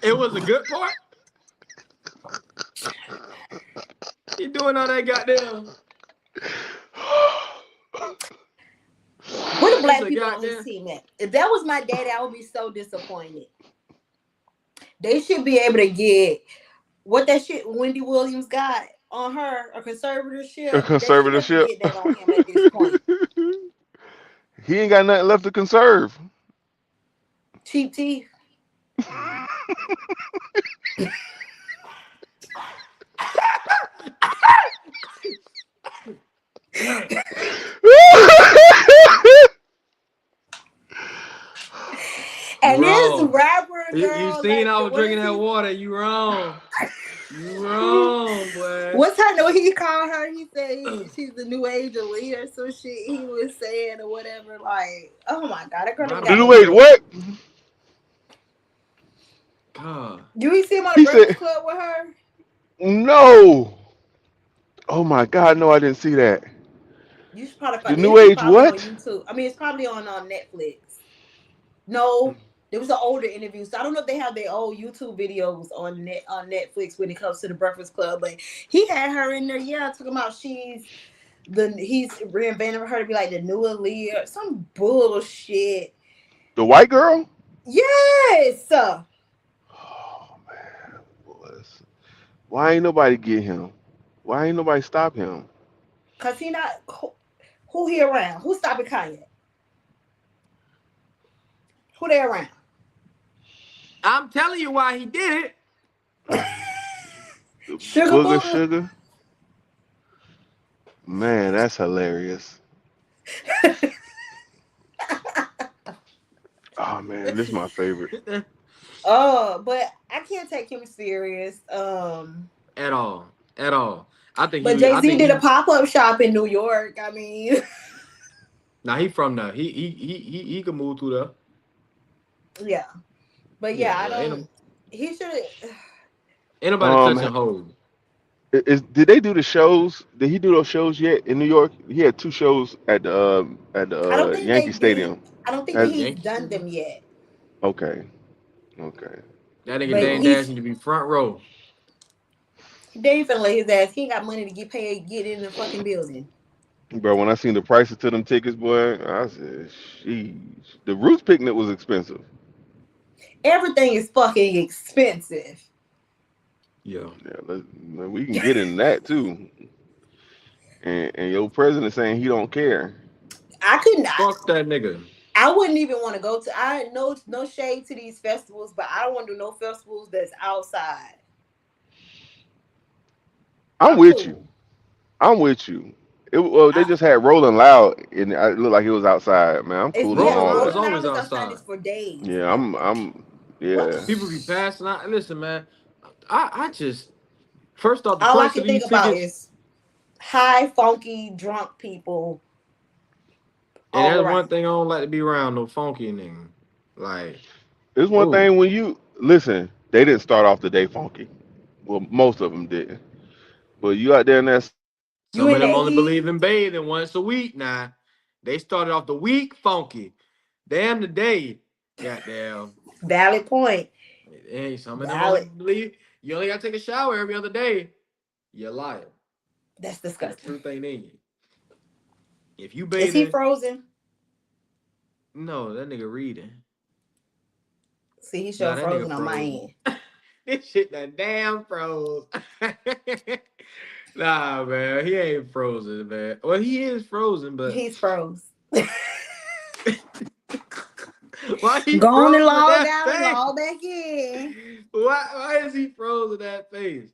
Speaker 7: It was a good part. You doing all that goddamn?
Speaker 2: What the black
Speaker 7: It's a
Speaker 2: people on
Speaker 7: goddamn-
Speaker 2: his team at? If that was my daddy, I would be so disappointed. They should be able to get what that shit Wendy Williams got on her, a conservatorship.
Speaker 3: A conservatorship.
Speaker 2: They should be able to get that on him at this point.
Speaker 3: He ain't got nothing left to conserve.
Speaker 2: Cheap teeth. And this
Speaker 7: Bro.
Speaker 2: rapper girl,
Speaker 7: You seen I was
Speaker 2: what
Speaker 7: drinking
Speaker 2: is
Speaker 7: that
Speaker 2: he-
Speaker 7: water. You wrong. You wrong, boy.
Speaker 2: What's her name? He called her. He said she's the new age elite or some shit. He was saying or whatever. Like, oh my god, that girl.
Speaker 7: The
Speaker 3: The new age what?
Speaker 7: God.
Speaker 2: Do we see him on
Speaker 3: He
Speaker 2: the Breakfast
Speaker 3: said-
Speaker 2: Club with her?
Speaker 3: No. Oh my God, no, I didn't see that.
Speaker 2: You should probably
Speaker 3: The
Speaker 2: find
Speaker 3: new
Speaker 2: it's
Speaker 3: age
Speaker 2: probably
Speaker 3: what?
Speaker 2: on YouTube. I mean, it's probably on Netflix. No, there was an older interview, so I don't know if they have their old YouTube videos on Netflix when it comes to the Breakfast Club. But he had her in there, yeah, talking about he's reinventing her to be like the new elite or some bullshit.
Speaker 3: The white girl?
Speaker 2: Yes.
Speaker 3: Oh man, why ain't nobody get him? Why ain't nobody stop him?
Speaker 2: Cause he not who he around? Who stopping Kanye? Who they around?
Speaker 7: I'm telling you why he did it.
Speaker 2: Sugar
Speaker 3: Booger
Speaker 2: Booger?
Speaker 3: Sugar? Man, that's hilarious. Oh man, this is my favorite.
Speaker 2: But I can't take him serious.
Speaker 7: At all. I think.
Speaker 2: But Jay-Z did a pop-up shop in New York. I mean,
Speaker 7: Now he from there. He can move through there.
Speaker 2: Yeah, but
Speaker 7: Yeah,
Speaker 2: I
Speaker 7: ain't,
Speaker 2: don't. He should.
Speaker 7: ain't nobody touching hold.
Speaker 3: Did they do the shows? Did he do those shows yet in New York? He had 2 shows at
Speaker 2: I don't
Speaker 3: the
Speaker 2: think they
Speaker 3: Yankee
Speaker 2: did.
Speaker 3: Stadium.
Speaker 2: I don't think
Speaker 3: Has,
Speaker 2: he's
Speaker 7: Yankees.
Speaker 2: done them yet.
Speaker 3: okay, okay.
Speaker 7: That nigga
Speaker 2: But
Speaker 7: Dane Dash need to be front row.
Speaker 2: they ain't finna let his ass. He ain't got money to get paid, get in the fucking building.
Speaker 3: Bro, when I seen the prices to them tickets, boy, I said, "Sheesh." The Roots picnic was expensive.
Speaker 2: Everything is fucking expensive.
Speaker 7: Yeah.
Speaker 3: Yeah, we can get in that too. And your president saying he don't care.
Speaker 2: I could not.
Speaker 7: Fuck that nigga.
Speaker 2: I wouldn't even want to go to. I no shade to these festivals, but I don't want to do no festivals that's outside.
Speaker 3: I'm with
Speaker 2: cool.
Speaker 3: you. I'm with you. They just had Rolling Loud, and it looked like it was outside. Man, I'm cool on all
Speaker 7: Rolling was
Speaker 3: that.
Speaker 7: always
Speaker 2: Loud is
Speaker 7: outside.
Speaker 2: It's for days.
Speaker 3: Yeah, yeah.
Speaker 7: People be passing out. Listen, man, I just first off the
Speaker 2: All I
Speaker 7: price
Speaker 2: can
Speaker 7: of these
Speaker 2: think about
Speaker 7: tickets.
Speaker 2: is high, funky, drunk people.
Speaker 7: And
Speaker 2: all
Speaker 7: that's
Speaker 2: around.
Speaker 7: one thing I don't like to be around, no funky nigga. Like,
Speaker 3: There's one thing when you listen, they didn't start off the day funky. Well, most of them didn't. But you out there in that.
Speaker 7: Some of them only believe in bathing once a week now. They started off the week funky. Damn the day. Goddamn.
Speaker 2: Valid point.
Speaker 7: Hey, some of them only believe you only gotta take a shower every other day. You're lying.
Speaker 2: That's disgusting.
Speaker 7: The truth ain't in you. If you bathing,
Speaker 2: is he frozen?
Speaker 7: No, that nigga reading.
Speaker 2: See, he's sure frozen on my end.
Speaker 7: This shit done damn froze. Nah, man, he ain't frozen, man. Well, he is frozen, but
Speaker 2: he's froze.
Speaker 7: Why he
Speaker 2: going to log
Speaker 7: that
Speaker 2: out and
Speaker 7: face?
Speaker 2: log back in?
Speaker 7: Why is he frozen that face?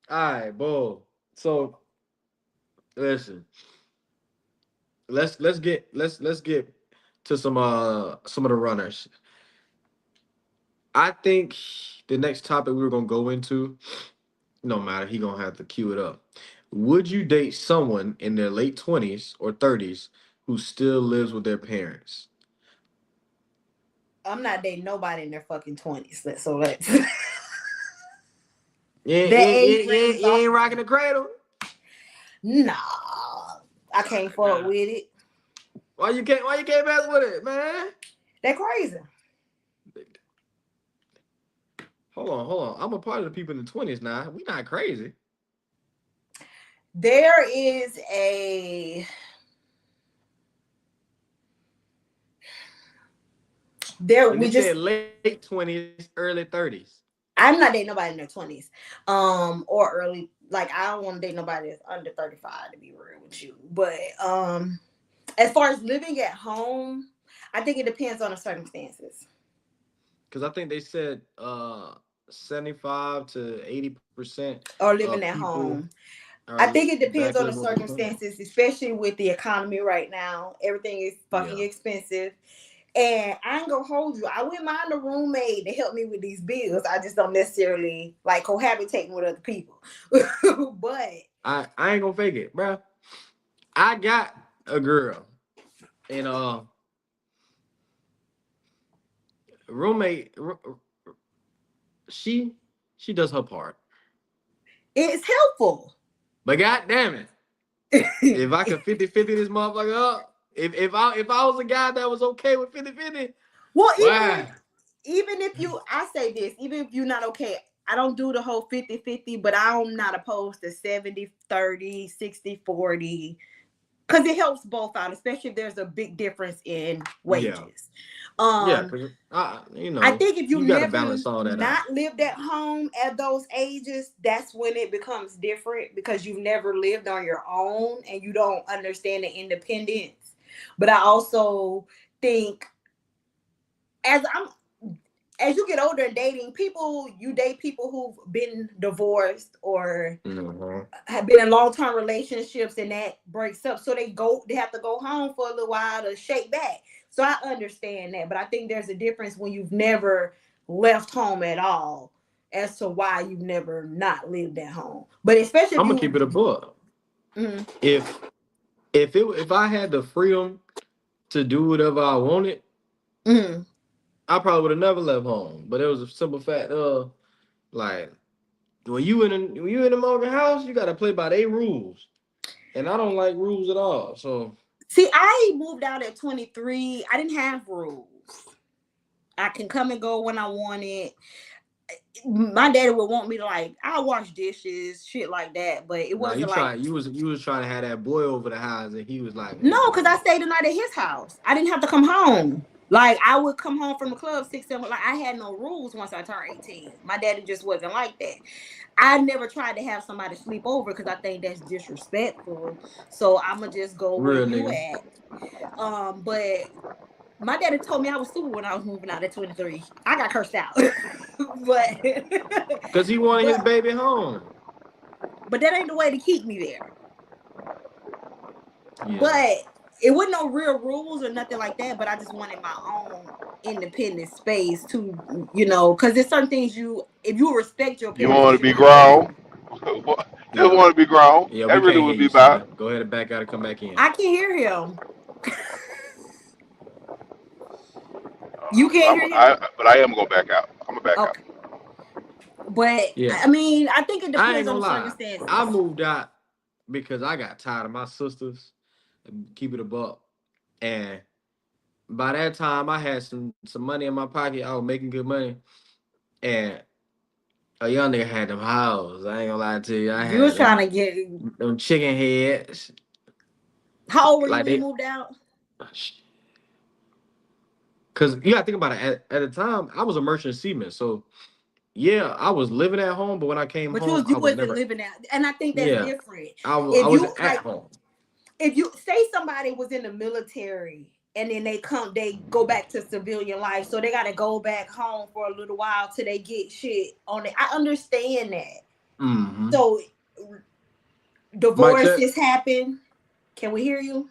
Speaker 7: All right, boy. So listen, let's get to some of the runners. I think the next topic we were gonna go into, no matter, he gonna have to cue it up. Would you date someone in their late 20s or 30s who still lives with their parents?
Speaker 2: I'm not dating nobody in their fucking 20s. So let's.
Speaker 7: You ain't rocking the cradle?
Speaker 2: Nah, I can't fuck with it.
Speaker 7: Why you can't mess with it, man?
Speaker 2: They're crazy.
Speaker 7: Hold on. I'm a part of the people in the 20s now. We not crazy.
Speaker 2: There is a
Speaker 7: we said late 20s, early 30s.
Speaker 2: I'm not dating nobody in their 20s. Or early, like I don't want to date nobody that's under 35 to be real with you. But as far as living at home, I think it depends on the circumstances.
Speaker 7: Because I think they said 75 to 80%
Speaker 2: are living at home. I think it depends on the circumstances, especially with the economy right now. Everything is fucking expensive. And I ain't gonna hold you. I wouldn't mind a roommate to help me with these bills. I just don't necessarily like cohabitating with other people. But
Speaker 7: I ain't gonna fake it, bro. I got a girl, and roommate. She does her part.
Speaker 2: It's helpful.
Speaker 7: But god damn it, if I could 50-50 this motherfucker up. If I was a guy that was okay with 50-50,
Speaker 2: well, even if you, I say this, even if you're not okay, I don't do the whole 50-50, but I'm not opposed to 70-30, 60-40, because it helps both out, especially if there's a big difference in wages.
Speaker 7: Because
Speaker 2: I think if you
Speaker 7: gotta
Speaker 2: never
Speaker 7: balance all that out.
Speaker 2: lived at home at those ages, that's when it becomes different because you've never lived on your own and you don't understand the independence. But I also think as you get older and dating people, you date people who've been divorced or have been in long-term relationships, and that breaks up. So they have to go home for a little while to shake back. So I understand that, but I think there's a difference when you've never left home at all as to why you've never not lived at home. But especially
Speaker 7: I'm gonna keep it a book.
Speaker 2: Mm-hmm.
Speaker 7: If I had the freedom to do whatever I wanted,
Speaker 2: Mm.
Speaker 7: I probably would have never left home. But it was a simple fact of like when you in the Morgan house, you gotta play by their rules. And I don't like rules at all. So
Speaker 2: See, I moved out at 23. I didn't have rules. I can come and go when I wanted. My daddy would want me to like, I'll wash dishes, shit like that. But it wasn't like
Speaker 7: you was trying to have that boy over the house, and he was like,
Speaker 2: no, because I stayed the night at his house. I didn't have to come home. Like I would come home from the club 6, 7. Like I had no rules once I turned 18. My daddy just wasn't like that. I never tried to have somebody sleep over because I think that's disrespectful. So I'ma just go where you at. But my daddy told me I was stupid when I was moving out at 23. I got cursed out. But
Speaker 7: because he wanted his baby home.
Speaker 2: But that ain't the way to keep me there.
Speaker 7: Yeah.
Speaker 2: But it wasn't no real rules or nothing like that. But I just wanted my own independent space to, because there's certain things if you respect your parents.
Speaker 3: You want to be grown? You want to be grown?
Speaker 7: Yeah,
Speaker 3: that really would be about.
Speaker 7: Go ahead and back out and come back in.
Speaker 2: I can't hear him. You can't hear him?
Speaker 3: But I am going to back out. I'm going to back out.
Speaker 2: But,
Speaker 7: yeah.
Speaker 2: I mean, I think it depends on the
Speaker 7: lie.
Speaker 2: circumstances.
Speaker 7: I moved out because I got tired of my sisters. Keep it a buck. And by that time, I had some money in my pocket. I was making good money. And a young nigga had them houses. I ain't gonna lie to you.
Speaker 2: You was trying to get
Speaker 7: them chicken heads.
Speaker 2: How old were you when you moved out?
Speaker 7: Because you gotta think about it. At the time, I was a merchant seaman. So, yeah, I was living at home. But when I came home,
Speaker 2: you wasn't living out. And I think that's different.
Speaker 7: I wasn't at home.
Speaker 2: If you say somebody was in the military and then they go back to civilian life, so they got to go back home for a little while till they get shit on it. I understand that.
Speaker 7: Mm-hmm.
Speaker 2: So divorces happen. Can we hear you?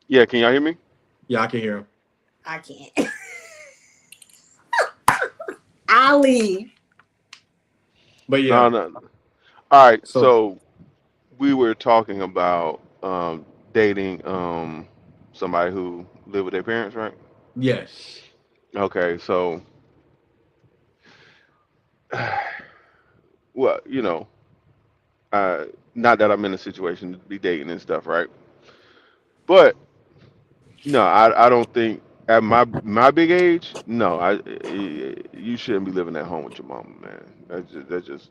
Speaker 3: Yeah, can y'all hear me?
Speaker 7: Yeah, I can hear him.
Speaker 2: I can't. I'll leave.
Speaker 7: But yeah.
Speaker 3: No. All right, so we were talking about dating somebody who lived with their parents, right?
Speaker 7: Yes.
Speaker 3: Okay, so well, not that I'm in a situation to be dating and stuff, right? But no, I don't think at my big age, no, you shouldn't be living at home with your mama, man. That's just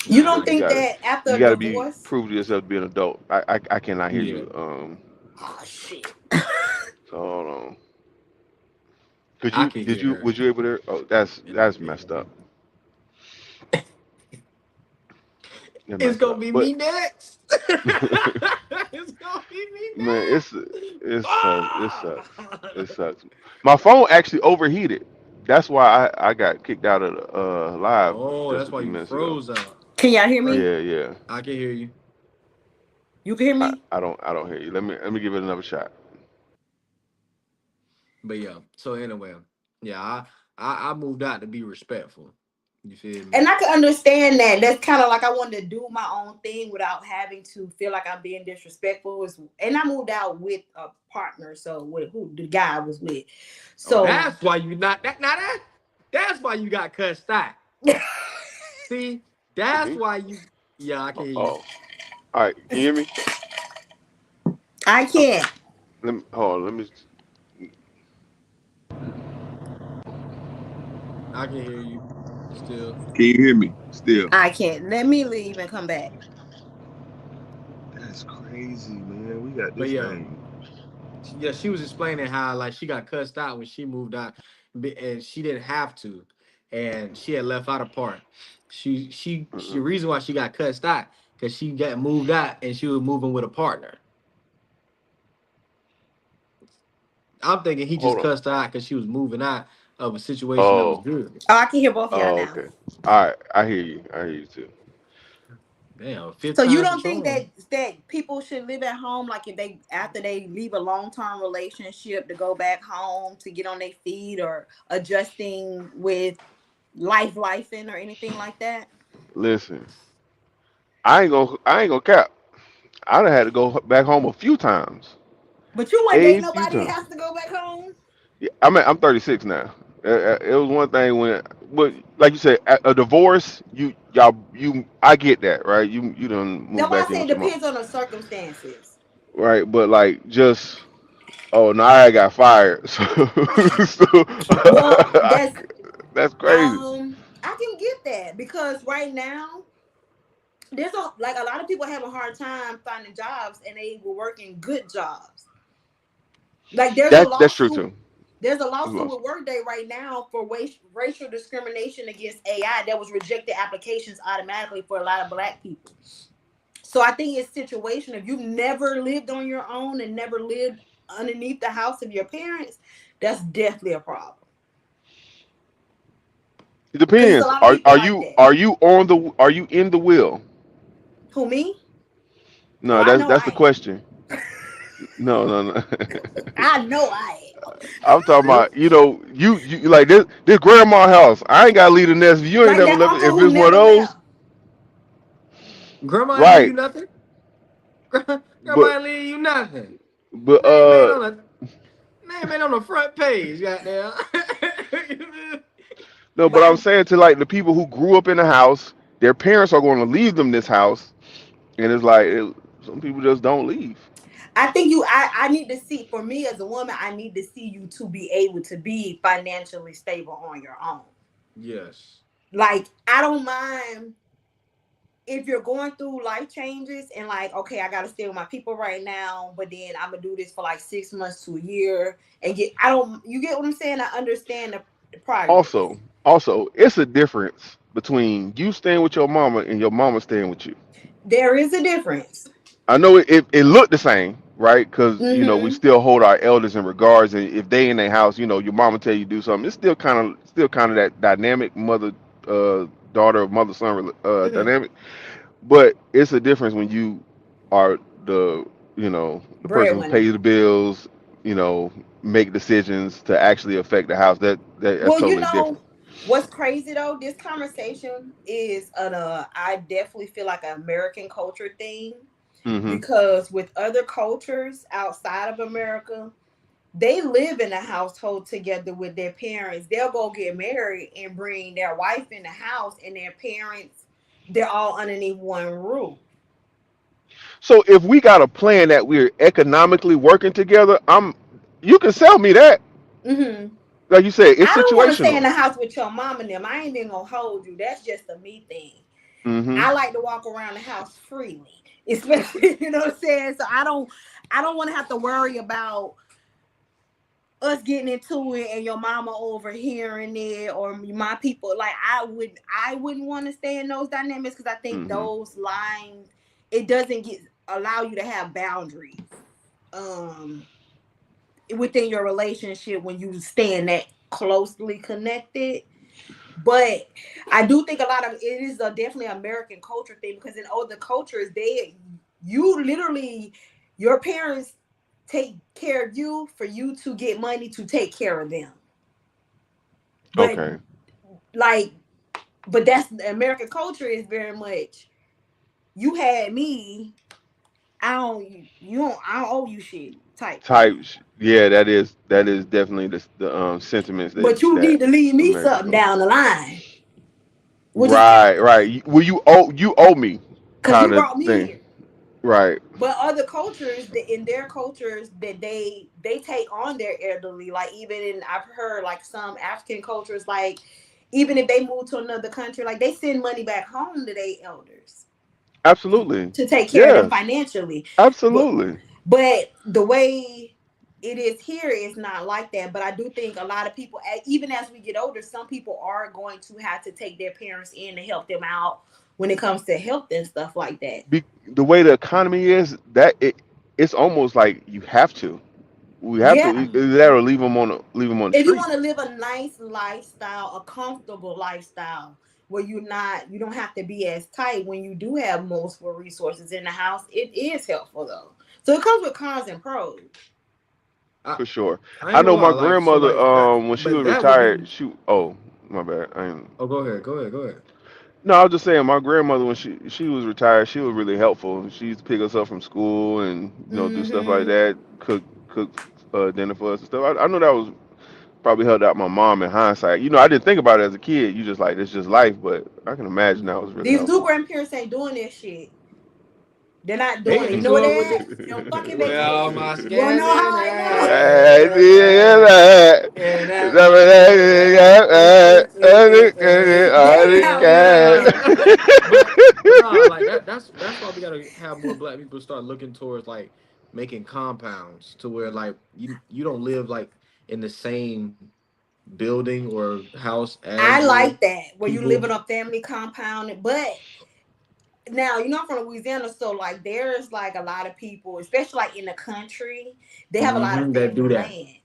Speaker 2: you don't think that after
Speaker 3: you gotta
Speaker 2: divorce?
Speaker 3: prove to yourself to be an adult. I cannot hear you.
Speaker 2: Oh shit.
Speaker 3: So hold on. Was you able to? Oh, that's messed up.
Speaker 7: It's gonna be me next. It's gonna be me next.
Speaker 3: Man, it sucks. My phone actually overheated. That's why I got kicked out of the live.
Speaker 7: Oh, that's why you froze out.
Speaker 2: Can y'all hear me?
Speaker 3: Yeah.
Speaker 7: I can hear you.
Speaker 2: You can hear me?
Speaker 3: I don't hear you. Let me give it another shot.
Speaker 7: But yeah. So anyway, yeah, I moved out to be respectful. You feel me?
Speaker 2: And I can understand that. That's kind of like I wanted to do my own thing without having to feel like I'm being disrespectful. And I moved out with a partner, so with who the guy I was with. So
Speaker 7: that's why you that's why you got cussed out. See, that's why you. Yeah, I can hear you.
Speaker 3: Oh, all right. Can you hear me?
Speaker 2: I can't.
Speaker 3: Let me.
Speaker 7: I can hear you. Still.
Speaker 1: Can you hear me? Still.
Speaker 2: I can't. Let me leave and come back.
Speaker 1: That's crazy, man. We got this thing.
Speaker 7: Yeah, she was explaining how like she got cussed out when she moved out, and she didn't have to, and she had left out a part. The reason why she got cussed out because she got moved out and she was moving with a partner. I'm thinking he just cussed her out because she was moving out of a situation that was good.
Speaker 2: Oh, I can hear both of y'all now.
Speaker 3: Okay. All right, I hear you too.
Speaker 7: Damn.
Speaker 2: So you don't think that people should live at home, like if after they leave a long-term relationship to go back home to get on their feet or adjusting with lifing or anything like that?
Speaker 3: Listen, I ain't gonna cap. I done had to go back home a few times.
Speaker 2: But you wouldn't date
Speaker 3: A few
Speaker 2: nobody that
Speaker 3: times.
Speaker 2: has to go back home.
Speaker 3: Yeah, I'm 36 now. It was one thing when, but like you said, a divorce. I get that, right? You done
Speaker 2: That's
Speaker 3: move
Speaker 2: why I
Speaker 3: back in
Speaker 2: say it
Speaker 3: with your mom,
Speaker 2: depends on the circumstances.
Speaker 3: right? But like just, oh, now I got fired, so
Speaker 2: Well, that's
Speaker 3: that's crazy.
Speaker 2: I can get that because right now there's a lot of people having a hard time finding jobs and they were working good jobs. Like
Speaker 3: That's true too.
Speaker 2: there's a
Speaker 3: That's
Speaker 2: lawsuit
Speaker 3: lost.
Speaker 2: with Workday right now for racial discrimination against AI that was rejected applications automatically for a lot of black people. So I think it's situational. If you've never lived on your own and never lived underneath the house of your parents, that's definitely a problem.
Speaker 3: It
Speaker 2: Because it's a
Speaker 3: depends.
Speaker 2: lot of
Speaker 3: Are
Speaker 2: people
Speaker 3: are
Speaker 2: like
Speaker 3: you
Speaker 2: that.
Speaker 3: are you on the are you in the will?
Speaker 2: Who, me? Oh,
Speaker 3: No,
Speaker 2: I
Speaker 3: that's
Speaker 2: know
Speaker 3: that's the
Speaker 2: I
Speaker 3: question. No, no, no.
Speaker 2: am. I know I am.
Speaker 3: I'm talking
Speaker 7: Yep.
Speaker 3: about, you like this grandma house. I ain't gotta leave the nest if you ain't
Speaker 2: Like
Speaker 3: never
Speaker 2: that
Speaker 3: left it.
Speaker 2: uncle
Speaker 3: If
Speaker 2: who
Speaker 3: it's one of
Speaker 2: never
Speaker 3: those,
Speaker 2: left.
Speaker 7: Grandma ain't leave
Speaker 3: right?
Speaker 7: you nothing. Grandma
Speaker 3: But
Speaker 7: ain't leave you nothing.
Speaker 3: but
Speaker 7: Name ain't on the front page, goddamn.
Speaker 3: no,
Speaker 2: But
Speaker 3: but I'm saying to like the people who grew up in the house, their parents are going to leave them this house, and it's like some people just don't leave.
Speaker 2: I think I need to see, for me as a woman, I need to see you to be able to be financially stable on your own.
Speaker 7: Yes.
Speaker 2: Like, I don't mind if you're going through life changes and like, okay, I gotta stay with my people right now, but then I'm gonna do this for like 6 months to a year and you get what I'm saying? I understand the progress.
Speaker 3: Also, it's a difference between you staying with your mama and your mama staying with you.
Speaker 2: There is a difference.
Speaker 3: I know it looked the same, right? Because we
Speaker 2: Mm-hmm.
Speaker 3: still hold our elders in regards, and if they in their house, your mama tell you do something, it's still kind of that dynamic mother daughter, mother son
Speaker 7: Mm-hmm.
Speaker 3: dynamic. But it's a difference when you are the person who
Speaker 2: Breadwinner.
Speaker 3: pays the bills, you know, make decisions to actually affect the house. That's
Speaker 2: Well,
Speaker 3: totally different.
Speaker 2: what's crazy though? This conversation is I definitely feel like an American culture thing
Speaker 3: Hmm.
Speaker 2: because with other cultures outside of America, they live in a household together with their parents. They'll go get married and bring their wife in the house and their parents, they're all underneath one roof.
Speaker 3: So if we got a plan that we're economically working together, you can sell me that.
Speaker 2: Hmm.
Speaker 3: Like you said, it's
Speaker 2: I don't want to stay in
Speaker 3: situational.
Speaker 2: the house with your mom and them. I ain't even gonna hold you. That's just a me thing.
Speaker 3: Hmm.
Speaker 2: I like to walk around the house freely, especially you know what I'm saying. So I don't want to have to worry about us getting into it and your mama overhearing it or my people. Like I wouldn't want to stay in those dynamics because I think
Speaker 3: Hmm.
Speaker 2: those lines it doesn't get allow you to have boundaries um within your relationship when you stand that closely connected. But I do think a lot of it is a definitely American culture thing because in other cultures, you literally, your parents take care of you for you to get money to take care of them. But
Speaker 3: Okay.
Speaker 2: like, but that's the American culture is very much you had me. I don't owe you shit type thing.
Speaker 3: Yeah, that is definitely the sentiments that
Speaker 2: But you
Speaker 3: that
Speaker 2: need to leave me
Speaker 3: American
Speaker 2: something
Speaker 3: culture.
Speaker 2: down the line, which is kind
Speaker 3: Right, right. Well, you owe me
Speaker 2: because you
Speaker 3: kind of
Speaker 2: brought me
Speaker 3: thing.
Speaker 2: here.
Speaker 3: Right.
Speaker 2: But other cultures, in their cultures, that they take on their elderly. Like even in I've heard like some African cultures, like even if they move to another country, like they send money back home to their elders
Speaker 3: Absolutely.
Speaker 2: to take care of them
Speaker 3: Yeah.
Speaker 2: financially. But
Speaker 3: Absolutely.
Speaker 2: the way it is here is not like that. But I do think a lot of people, even as we get older, some people are going to have to take their parents in to help them out when it comes to health and stuff like that.
Speaker 3: The way the economy is, it's almost like you have to. We have to
Speaker 2: Yeah.
Speaker 3: either that or leave them on the
Speaker 2: If you
Speaker 3: street.
Speaker 2: want to live a nice lifestyle, a comfortable lifestyle, where you don't have to be as tight when you do have multiple resources in the house, it is helpful though. So it comes with cons and pros.
Speaker 7: I,
Speaker 3: For sure.
Speaker 7: I
Speaker 3: I
Speaker 7: ain't gonna
Speaker 3: know
Speaker 7: lie,
Speaker 3: my
Speaker 7: like so
Speaker 3: grandmother,
Speaker 7: like that
Speaker 3: when she
Speaker 7: but
Speaker 3: was
Speaker 7: that would
Speaker 3: retired,
Speaker 7: be
Speaker 3: oh, my bad. I ain't.
Speaker 7: oh go ahead.
Speaker 3: No, I was just saying my grandmother when she was retired, she was really helpful. She used to pick us up from school and do stuff like
Speaker 2: Mm-hmm.
Speaker 3: that, cook dinner for us and stuff. I know that was probably helped out my mom in hindsight. You know, I didn't think about it as a kid. You just like it's just life, but I can imagine that was really
Speaker 2: These new
Speaker 3: helpful.
Speaker 2: grandparents ain't doing this shit. They're not
Speaker 7: They
Speaker 2: doing it. You know what
Speaker 7: into it
Speaker 2: they
Speaker 7: with
Speaker 2: at? They on fucking
Speaker 7: the well,
Speaker 2: vacation.
Speaker 7: my
Speaker 2: You wanna know how
Speaker 7: scanning
Speaker 2: I
Speaker 3: I
Speaker 2: know?
Speaker 3: did that.
Speaker 7: and that
Speaker 2: They not
Speaker 7: yeah.
Speaker 2: lying.
Speaker 7: But no, like that's why we gotta have more black people start looking towards like making compounds to where like you don't live like in the same building or house as
Speaker 2: I
Speaker 7: your
Speaker 2: like that where you live
Speaker 7: people.
Speaker 2: in a family compound, but now you know I'm from Louisiana, so like there's like a lot of people, especially like in the country, they have a lot of
Speaker 7: That
Speaker 2: family
Speaker 7: do that.
Speaker 2: land,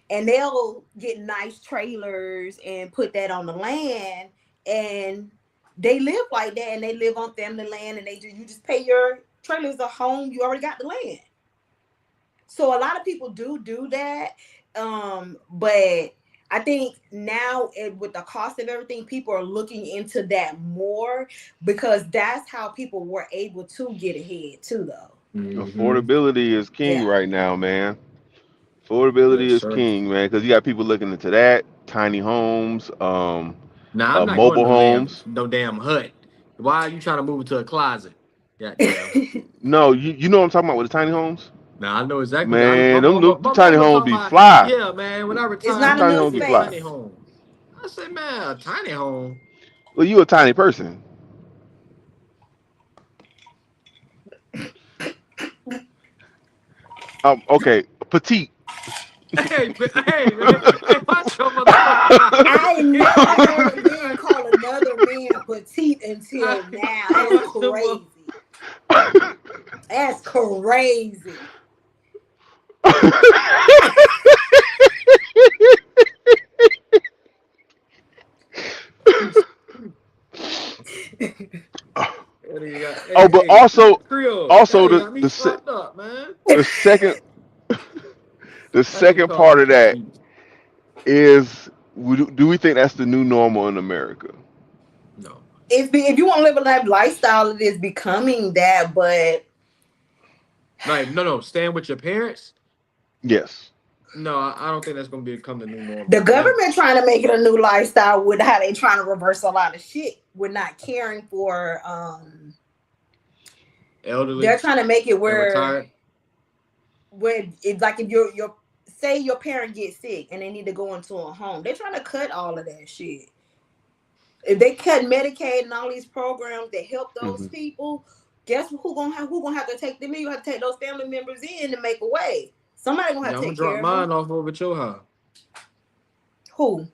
Speaker 2: and they'll get nice trailers and put that on the land, and they live like that, and they live on family land, and you just pay your trailers a home. You already got the land, so a lot of people do that, but I think now with the cost of everything, people are looking into that more because that's how people were able to get ahead too, though.
Speaker 3: Affordability is king
Speaker 2: Yeah.
Speaker 3: right now, man. Affordability
Speaker 7: Yes,
Speaker 3: is
Speaker 7: sir.
Speaker 3: king, man, because you got people looking into that, tiny homes,
Speaker 7: Nah, I'm not going
Speaker 3: mobile
Speaker 7: to
Speaker 3: homes.
Speaker 7: no damn hut. Why are you trying to move into a closet? Goddamn.
Speaker 3: No, you know what I'm talking about with the tiny homes?
Speaker 7: Now I know exactly.
Speaker 3: Man, them
Speaker 7: My
Speaker 3: tiny
Speaker 7: mom was
Speaker 3: homes
Speaker 7: talking
Speaker 3: be
Speaker 7: about,
Speaker 3: fly.
Speaker 7: yeah, man. When I
Speaker 2: It's
Speaker 7: retire,
Speaker 3: Them
Speaker 2: not
Speaker 7: I'm
Speaker 3: tiny
Speaker 2: enough
Speaker 7: gonna
Speaker 3: homes be
Speaker 7: get a
Speaker 3: fly.
Speaker 7: tiny
Speaker 2: space.
Speaker 7: home. I said, man, a tiny home.
Speaker 3: Well, you a tiny person. Okay, petite.
Speaker 7: Hey, man. Hey, watch your motherfucking
Speaker 2: I ain't
Speaker 7: mouth.
Speaker 2: never heard a man call another man petite until now. That's
Speaker 7: Watch your mouth.
Speaker 2: crazy. That's crazy.
Speaker 3: Oh, but
Speaker 7: Hey, Creole,
Speaker 3: also
Speaker 7: that got me fucked up, man.
Speaker 3: the second the
Speaker 7: That nigga
Speaker 3: second
Speaker 7: called
Speaker 3: part
Speaker 7: me
Speaker 3: of that
Speaker 7: petite.
Speaker 3: is do we think that's the new normal in America?
Speaker 7: No.
Speaker 2: If you want to live a lifestyle, it is becoming that, but
Speaker 7: Like, no, staying with your parents.
Speaker 3: Yes.
Speaker 7: No, I don't think that's gonna become the new
Speaker 2: the
Speaker 7: normal.
Speaker 2: government trying to make it a new lifestyle with how they trying to reverse a lot of shit. We're not caring for
Speaker 7: Elderly
Speaker 2: they're trying to make it
Speaker 7: and retired.
Speaker 2: where it's like if your say your parent gets sick and they need to go into a home, they're trying to cut all of that shit. If they cut Medicaid and all these programs that help those people, guess who gonna have to take them in? You have to take those family members in to make a way. Somebody gonna have
Speaker 7: Yeah,
Speaker 2: to
Speaker 7: I'm gonna
Speaker 2: take
Speaker 7: drop
Speaker 2: care of them.
Speaker 7: mine off over at your house.
Speaker 2: Who?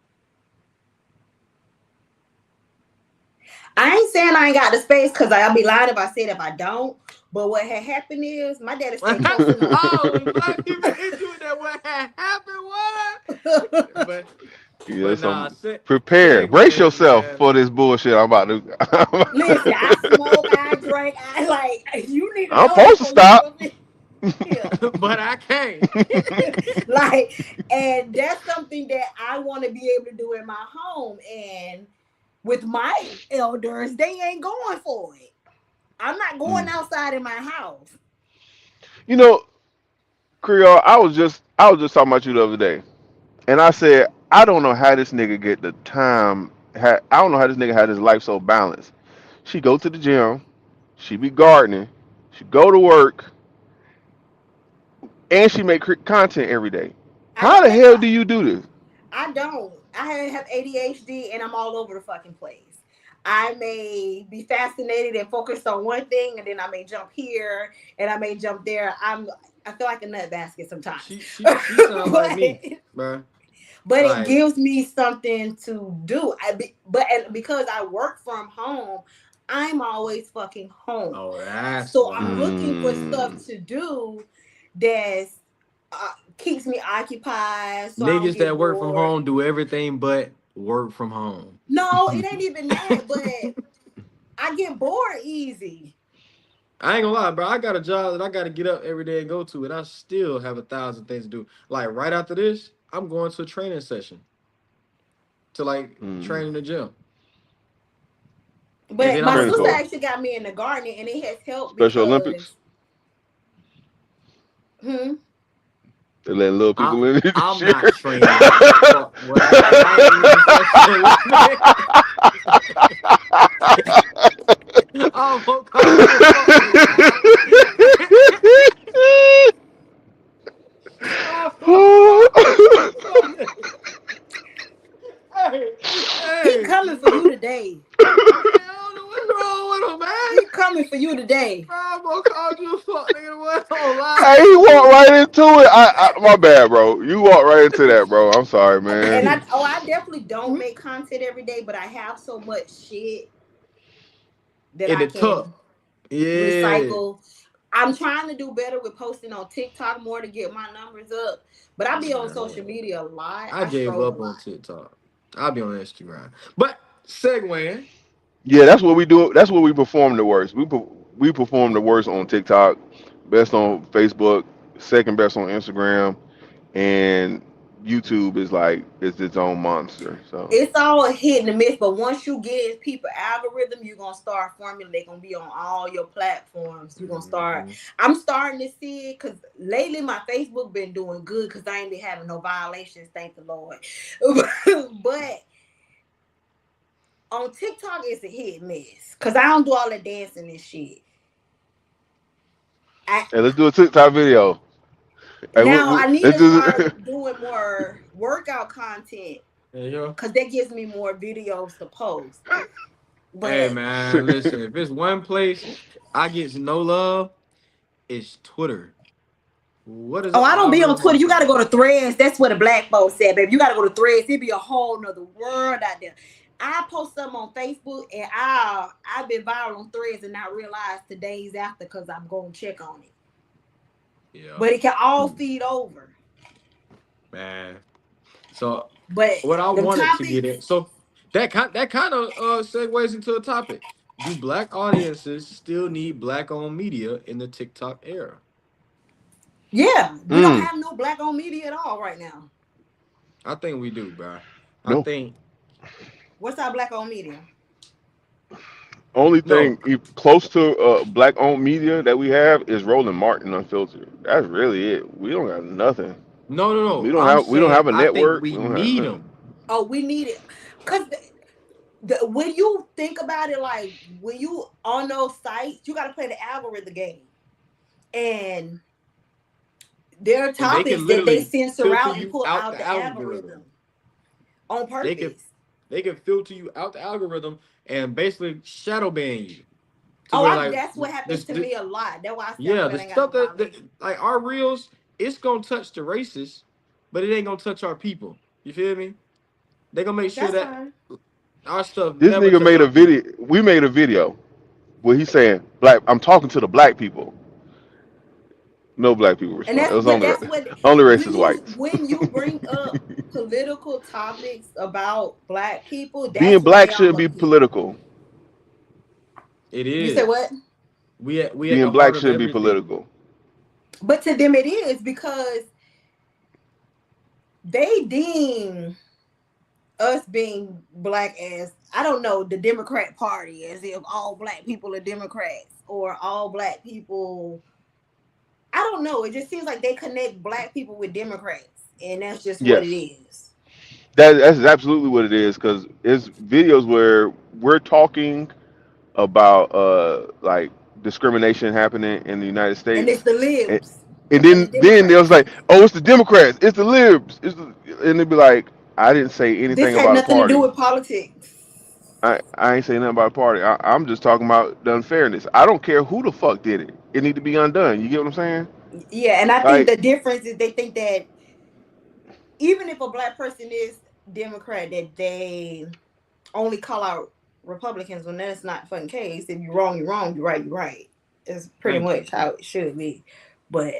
Speaker 2: I ain't saying I ain't got the space because I'll be lying if I don't. But what had happened is my daddy stayed close enough.
Speaker 7: Oh, when black people hit you with that, what had happened? What?
Speaker 3: Yeah,
Speaker 7: But
Speaker 3: so
Speaker 7: nah,
Speaker 3: prepare,
Speaker 7: same
Speaker 3: brace
Speaker 7: here,
Speaker 3: yourself
Speaker 7: man.
Speaker 3: for this bullshit I'm about to.
Speaker 2: Listen, I smoke, I drink, I like. You need to
Speaker 3: I'm
Speaker 2: know that
Speaker 3: supposed to
Speaker 2: before you
Speaker 3: stop.
Speaker 2: come in here.
Speaker 7: But I can't.
Speaker 2: Like, and that's something that I want to be able to do in my home. And with my elders, they ain't going for it. I'm not going outside in my house.
Speaker 3: You know, Creole, I was just talking about you the other day, and I said I don't know how this nigga get the time. I don't know how this nigga had his life so balanced. She go to the gym, she be gardening, she go to work, and she make content every day.
Speaker 2: I
Speaker 3: How
Speaker 2: don't
Speaker 3: the
Speaker 2: make
Speaker 3: hell do you do this?
Speaker 2: I don't. I have ADHD and I'm all over the fucking place. I may be fascinated and focused on one thing, and then I may jump here and I may jump there. I feel like a nut basket sometimes.
Speaker 7: She sound like me, bro.
Speaker 2: But it
Speaker 7: Like,
Speaker 2: gives me something to do. Because I work from home, I'm always fucking home.
Speaker 7: oh, that's
Speaker 2: So
Speaker 7: why.
Speaker 2: I'm looking for stuff
Speaker 3: Mm.
Speaker 2: to do that's keeps me occupied, so I don't
Speaker 7: Niggas
Speaker 2: get
Speaker 7: that work from
Speaker 2: bored.
Speaker 7: home do everything but work from home.
Speaker 2: No, it ain't even that, but I get bored easy.
Speaker 7: I ain't gonna lie, bro. I got a job that I gotta get up every day and go to, and I still have 1,000 things to do. Like right after this, I'm going to a training session to like train in the gym. And
Speaker 2: But
Speaker 7: then I'm
Speaker 2: my
Speaker 3: Training
Speaker 2: sister
Speaker 3: for
Speaker 2: actually got me in the gardening, and it has helped
Speaker 3: Special Olympics.
Speaker 2: because
Speaker 3: They let little people in this
Speaker 7: I'm
Speaker 3: shit.
Speaker 7: not training. Fuck what? I ain't even fucking I'm gonna call you a fuck nigga. I Hey,
Speaker 2: He
Speaker 7: hey.
Speaker 2: coming for you today.
Speaker 7: I don't know what's wrong with him, man.
Speaker 2: He coming for you today.
Speaker 7: Bro, I'm gonna call you a fuck nigga. What on live?
Speaker 3: Hey, he walked right into it. My bad, bro. You walked right into that, bro. I'm sorry,
Speaker 2: And
Speaker 3: man.
Speaker 2: I definitely don't make content every day, but I have so much shit that
Speaker 7: In
Speaker 2: I
Speaker 7: the tuck.
Speaker 2: can
Speaker 7: Yeah.
Speaker 2: recycle. I'm trying to do better with posting on TikTok more to get my numbers up, but I be on social media a lot.
Speaker 7: I gave
Speaker 2: scroll a
Speaker 7: up on
Speaker 2: lot.
Speaker 7: TikTok. I'll be on Instagram. But segueing,
Speaker 3: Yeah, that's what we do. That's what we perform the worst. We perform the worst on TikTok, best on Facebook, second best on Instagram, and YouTube is like it's its own monster. So
Speaker 2: It's all a hit and a miss, but once you get people algorithm, you're gonna start forming. They're gonna be on all your platforms. You're gonna start. I'm starting to see it because lately my Facebook been doing good because I ain't been having no violations, thank the Lord. But on TikTok, it's a hit and miss because I don't do all that dancing and shit.
Speaker 3: hey, let's do a TikTok video. Hey,
Speaker 2: Now I need
Speaker 3: let's
Speaker 2: to
Speaker 3: just
Speaker 2: start doing more workout content
Speaker 7: there you go.
Speaker 2: because that gives me more videos to post. But
Speaker 7: Hey man, listen, if it's one place I get no love, it's Twitter. What is
Speaker 2: oh,
Speaker 7: the
Speaker 2: I don't be on
Speaker 7: algorithm
Speaker 2: Twitter.
Speaker 7: on
Speaker 2: You got to
Speaker 7: Twitter?
Speaker 2: go to Threads. That's where the black folks said, baby. You got to go to Threads. It be a whole nother world out there. I post something on Facebook and I've been viral on Threads and not realized the days after because I'm going to check on it.
Speaker 7: Yeah,
Speaker 2: But it can all feed over.
Speaker 7: man. So
Speaker 2: But
Speaker 7: what I
Speaker 2: the
Speaker 7: wanted to get
Speaker 2: topics,
Speaker 7: at, so that kind of segues into a topic. Do black audiences still need black owned media in the TikTok era?
Speaker 2: yeah, we don't have no black owned media at all right now.
Speaker 7: I think we do, bro. I
Speaker 3: no.
Speaker 7: think
Speaker 2: What's our black owned media?
Speaker 3: Only
Speaker 7: no,
Speaker 3: thing close to black owned media that we have is Roland Martin Unfiltered. That's really it. We don't got nothing.
Speaker 7: no. I'm
Speaker 3: We don't
Speaker 7: saying
Speaker 3: have a
Speaker 7: I think
Speaker 3: network.
Speaker 7: we
Speaker 3: We don't have
Speaker 7: need
Speaker 3: nothing.
Speaker 7: them.
Speaker 2: Oh, we need it. Because when you think about it, like when you on those sites, you got to play the algorithm game. And there are
Speaker 7: And they can
Speaker 2: topics that they
Speaker 7: literally
Speaker 2: censor
Speaker 7: filter
Speaker 2: out and
Speaker 7: you
Speaker 2: pull
Speaker 7: out
Speaker 2: out
Speaker 7: the
Speaker 2: the
Speaker 7: algorithm.
Speaker 2: algorithm on
Speaker 7: They can
Speaker 2: purpose.
Speaker 7: they can filter you out the algorithm and basically shadow ban you. To
Speaker 2: Oh,
Speaker 7: where like
Speaker 2: that's what happens to
Speaker 7: this
Speaker 2: me a lot. That's why I say I'm
Speaker 7: yeah,
Speaker 2: glad
Speaker 7: the
Speaker 2: I ain't got
Speaker 7: stuff
Speaker 2: no
Speaker 7: that
Speaker 2: violation.
Speaker 7: like our reels, it's gonna touch the racists, but it ain't gonna touch our people. You feel me? They gonna make sure
Speaker 2: That's
Speaker 7: that
Speaker 2: fine.
Speaker 7: our stuff
Speaker 3: This
Speaker 7: never
Speaker 3: nigga
Speaker 7: touch
Speaker 3: made
Speaker 7: our
Speaker 3: a
Speaker 7: people.
Speaker 3: video. We made a video where he's saying black. I'm talking to the black people. No black people
Speaker 2: And
Speaker 3: respond. It was only
Speaker 2: that's what
Speaker 3: only racist whites.
Speaker 2: when you bring up political topics about black people,
Speaker 3: Being
Speaker 2: that's when
Speaker 3: black
Speaker 2: they all
Speaker 3: should
Speaker 2: up
Speaker 3: be
Speaker 2: here.
Speaker 3: political.
Speaker 7: It
Speaker 2: You say
Speaker 7: is.
Speaker 2: what?
Speaker 7: We at
Speaker 3: Being
Speaker 7: the
Speaker 3: black
Speaker 7: heart of
Speaker 3: should be
Speaker 7: everything.
Speaker 3: political.
Speaker 2: But to them it is because they deem us being black as, I don't know, the Democrat Party, as if all black people are Democrats or all black people. I don't know. It just seems like they connect black people with Democrats, and that's just what it
Speaker 3: Yes.
Speaker 2: is.
Speaker 3: That's absolutely what it is because it's videos where we're talking about like discrimination happening in the United
Speaker 2: And
Speaker 3: States,
Speaker 2: it's the
Speaker 3: and,
Speaker 2: libs
Speaker 3: and
Speaker 2: and the
Speaker 3: then they was
Speaker 2: Democrats.
Speaker 3: like, oh, it's the Democrats, it's the libs, and they'd be like, I didn't say
Speaker 2: This
Speaker 3: anything
Speaker 2: had
Speaker 3: about a
Speaker 2: nothing to do
Speaker 3: party.
Speaker 2: with politics.
Speaker 3: I ain't saying nothing about a party. I'm just talking about the unfairness. I don't care who the fuck did it. It need to be undone. You get what I'm saying?
Speaker 2: Yeah, and I think
Speaker 3: Like,
Speaker 2: the difference is they think that even if a black person is Democrat, that they only call out Republicans when that's not the fucking case. If you're wrong, you're wrong. You're right, you're right. It's pretty
Speaker 7: Thank you.
Speaker 2: much how it should be. But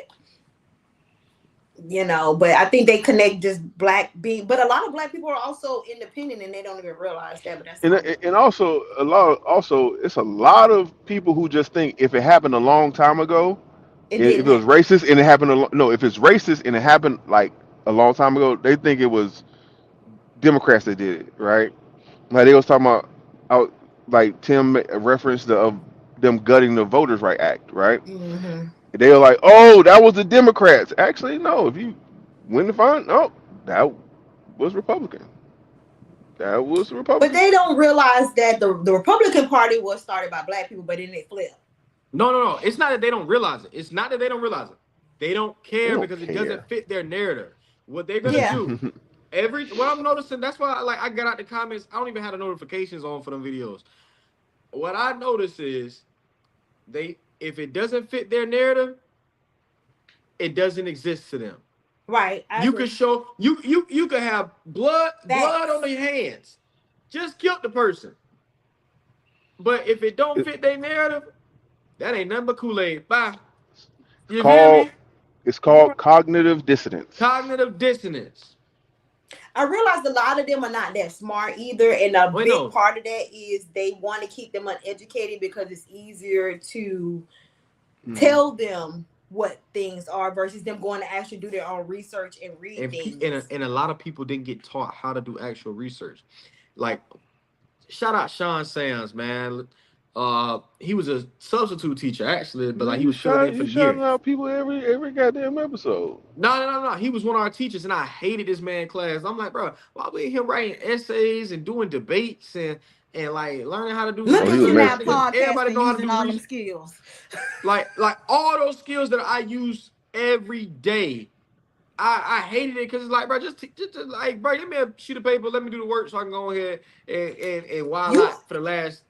Speaker 2: but I think they connect just black being. But a lot of black people are also independent, and they don't even realize that. But that's
Speaker 3: and
Speaker 2: all good.
Speaker 3: and also it's a lot of people who just think if it happened a long time ago,
Speaker 2: It
Speaker 3: if
Speaker 2: didn't
Speaker 3: it was
Speaker 2: happen.
Speaker 3: racist and it happened no, if it's racist and it happened like a long time ago, they think it was Democrats that did it, right? Like they was talking about, out like Tim referenced the of them gutting the Voters Right Act, right?
Speaker 2: Mm-hmm.
Speaker 3: They were like, oh, that was the Democrats. Actually, no. If you win the final. No, that was Republican. That was
Speaker 2: But
Speaker 3: Republican.
Speaker 2: they don't realize that the Republican Party was started by black people, but then they flip.
Speaker 7: No. It's not that they don't realize it. It's not that they don't realize it. They don't
Speaker 3: They
Speaker 7: care
Speaker 3: don't
Speaker 7: because it doesn't
Speaker 3: care.
Speaker 7: fit their narrative. What they're gonna
Speaker 2: Yeah.
Speaker 7: do what I'm noticing, that's why I got out the comments. I don't even have the notifications on for them videos. What I notice is if it doesn't fit their narrative, it doesn't exist to them.
Speaker 2: Right.
Speaker 7: You can show you could have blood on your hands. Just kill the person. But if it don't fit their narrative, that ain't nothing but Kool-Aid. Bye. You hear me?
Speaker 3: It's called cognitive dissonance.
Speaker 7: Cognitive dissonance.
Speaker 2: I realize a lot of them are not that smart either, and a big part of that is they want to keep them uneducated because it's easier to tell them what things are versus them going to actually do their own research and read things.
Speaker 7: And a lot of people didn't get taught how to do actual research. Like, shout out Sean Sands, man. He was a substitute teacher actually, but like he was filling in for the year.
Speaker 3: Shouting out people every goddamn episode.
Speaker 7: No. He was one of our teachers, and I hated this man class. I'm like, bro, why we him writing essays and doing debates and like learning how to do?
Speaker 2: Look at you now, podcast.
Speaker 7: Everybody know how to do
Speaker 2: all them skills.
Speaker 7: like all those skills that I use every day. I hated it because it's like, bro, just like, bro, give me a sheet of paper, let me do the work so I can go ahead and wild out for the last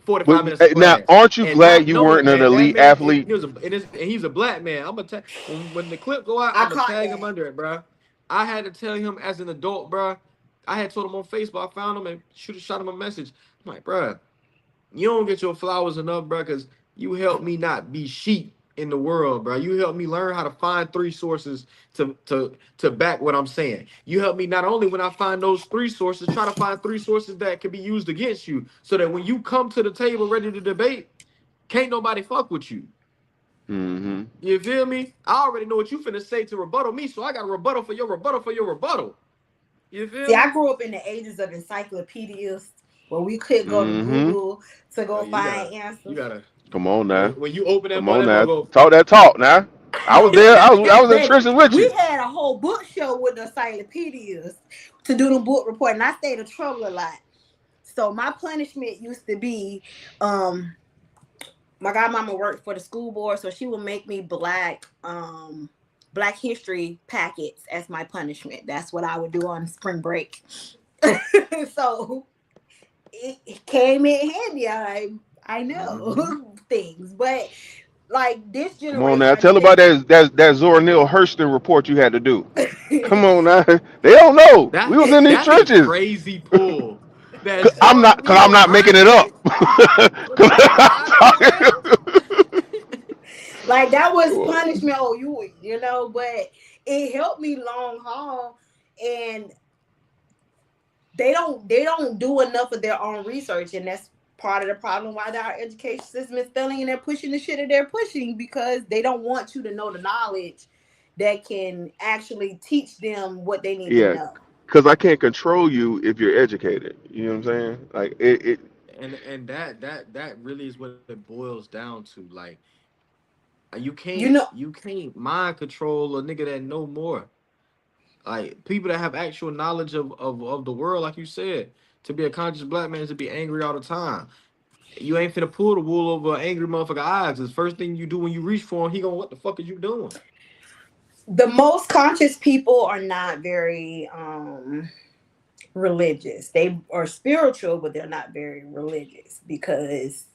Speaker 7: 45 minutes.
Speaker 3: Now, aren't you glad you weren't an elite athlete?
Speaker 7: He's a black man. I'm gonna tell when the clip go out, I'm gonna tag him under it, bro. I had to tell him as an adult, bro. I had told him on Facebook. I found him and shot him a message. I'm like, bro, you don't get your flowers enough, bro, because you helped me not be sheep in the world, bro. You helped me learn how to find 3 sources to back what I'm saying. You helped me not only when I find those 3 sources, try to find 3 sources that can be used against you, so that when you come to the table ready to debate, can't nobody fuck with you.
Speaker 3: Mm-hmm.
Speaker 7: You feel me? I already know what you finna say to rebuttal me, so I got a rebuttal for your rebuttal for your rebuttal. You feel me?
Speaker 2: I grew up in the ages of encyclopedias where we could go to Google to go find answers.
Speaker 7: You gotta
Speaker 3: come on now.
Speaker 7: When you open that,
Speaker 3: come on now. Talk that talk now. I was there. I was in Tristan with you.
Speaker 2: We had a whole book show with the encyclopedias to do the book report, and I stayed in trouble a lot. So my punishment used to be, my godmama worked for the school board, so she would make me Black history packets as my punishment. That's what I would do on spring break. So it came in handy. I know things, but like this generation.
Speaker 3: Come on now, tell about that Zora Neale Hurston report you had to do. Come on now, they don't know. We was in these trenches.
Speaker 7: A crazy pull.
Speaker 3: I'm not making it up.
Speaker 2: Like that was punishment. You know, but it helped me long haul, and they don't do enough of their own research, and that's part of the problem why our education system is failing, and they're pushing the shit that they're pushing because they don't want you to know the knowledge that can actually teach them what they need to know.
Speaker 3: Because I can't control you if you're educated. You know what I'm saying? Like it.
Speaker 7: And that really is what it boils down to. Like you can't mind control a nigga that know more. Like people that have actual knowledge of the world, like you said, to be a conscious black man is to be angry all the time. You ain't finna pull the wool over an angry motherfucker eyes. The first thing you do when you reach for him, he gonna, what the fuck are you doing?
Speaker 2: The most conscious people are not very religious. They are spiritual, but they're not very religious because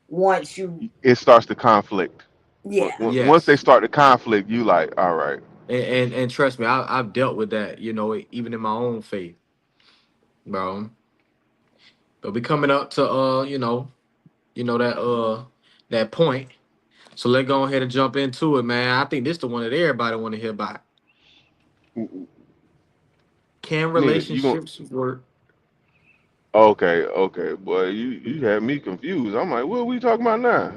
Speaker 2: once
Speaker 7: it
Speaker 3: starts to conflict.
Speaker 2: Yeah.
Speaker 3: Once they start to conflict, you like, all right.
Speaker 7: And trust me, I've dealt with that, you know, even in my own faith, bro. But we coming up to that point. So let's go ahead and jump into it, man. I think this is the one that everybody want to hear about. Can relationships work?
Speaker 3: Okay, boy, you had me confused. I'm like, what are we talking about now?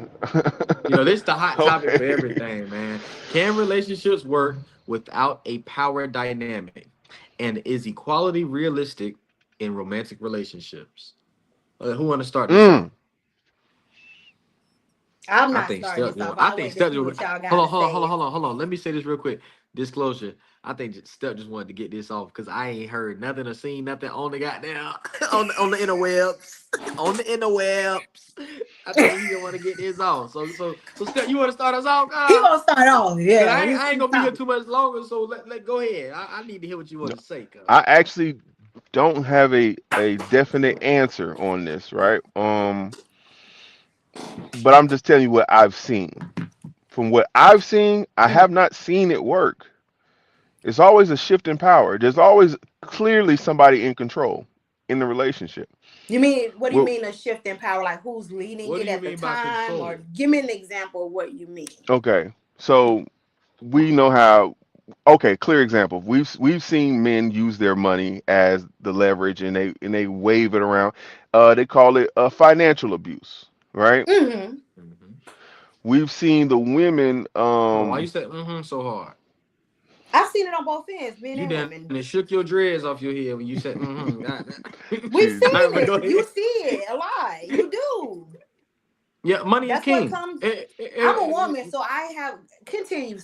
Speaker 7: This is the hot topic for everything, man. Can relationships work without a power dynamic? And is equality realistic in romantic relationships? Who want to start this?
Speaker 2: I'm
Speaker 7: I
Speaker 2: not
Speaker 7: think
Speaker 2: starting
Speaker 7: Steph
Speaker 2: this
Speaker 7: just
Speaker 2: off.
Speaker 7: want. I
Speaker 2: I'll
Speaker 7: think
Speaker 2: wait to
Speaker 7: Steph
Speaker 2: see
Speaker 7: just.
Speaker 2: what y'all got
Speaker 7: Hold on,
Speaker 2: to
Speaker 7: hold on, hold on,
Speaker 2: say.
Speaker 7: hold on, hold on. Let me say this real quick. Disclosure. I think Steph just wanted to get this off because I ain't heard nothing or seen nothing on the goddamn on the interwebs. On the interwebs. I think he just want to get this off. So Steph, you want to start us off?
Speaker 2: He gonna start off.
Speaker 7: Cause
Speaker 2: Yeah,
Speaker 7: I
Speaker 2: let's
Speaker 7: ain't
Speaker 2: see
Speaker 7: gonna be here
Speaker 2: topic.
Speaker 7: too much longer. So let go ahead. I need to hear what you want to say. Cause
Speaker 3: I actually don't have a definite answer on this, right? But I'm just telling you what I've seen. From what I've seen, I have not seen it work. It's always a shift in power. There's always clearly somebody in control in the relationship.
Speaker 2: You mean what do you
Speaker 3: Well,
Speaker 2: mean a shift in power? Like who's leading
Speaker 7: what do
Speaker 2: it
Speaker 7: you
Speaker 2: at the
Speaker 7: mean by
Speaker 2: time, or
Speaker 7: control?
Speaker 2: give me an example of what you mean?
Speaker 3: okay, so we know how. Okay, clear example. We've seen men use their money as the leverage, and they wave it around. They call it financial abuse, right?
Speaker 2: Mm-hmm.
Speaker 7: Mm-hmm.
Speaker 3: We've seen the women.
Speaker 7: Hold on, why you said so hard?
Speaker 2: I've seen it on both ends, men
Speaker 7: You
Speaker 2: and
Speaker 7: done
Speaker 2: women.
Speaker 7: and shook your dreads off your head when you said
Speaker 2: We've
Speaker 3: Jesus.
Speaker 2: seen
Speaker 7: All right, but go
Speaker 2: it. You
Speaker 7: ahead.
Speaker 2: see it a lot. You do.
Speaker 7: Yeah, money is
Speaker 2: That's what
Speaker 7: king.
Speaker 2: comes. I'm a woman, so I have continue.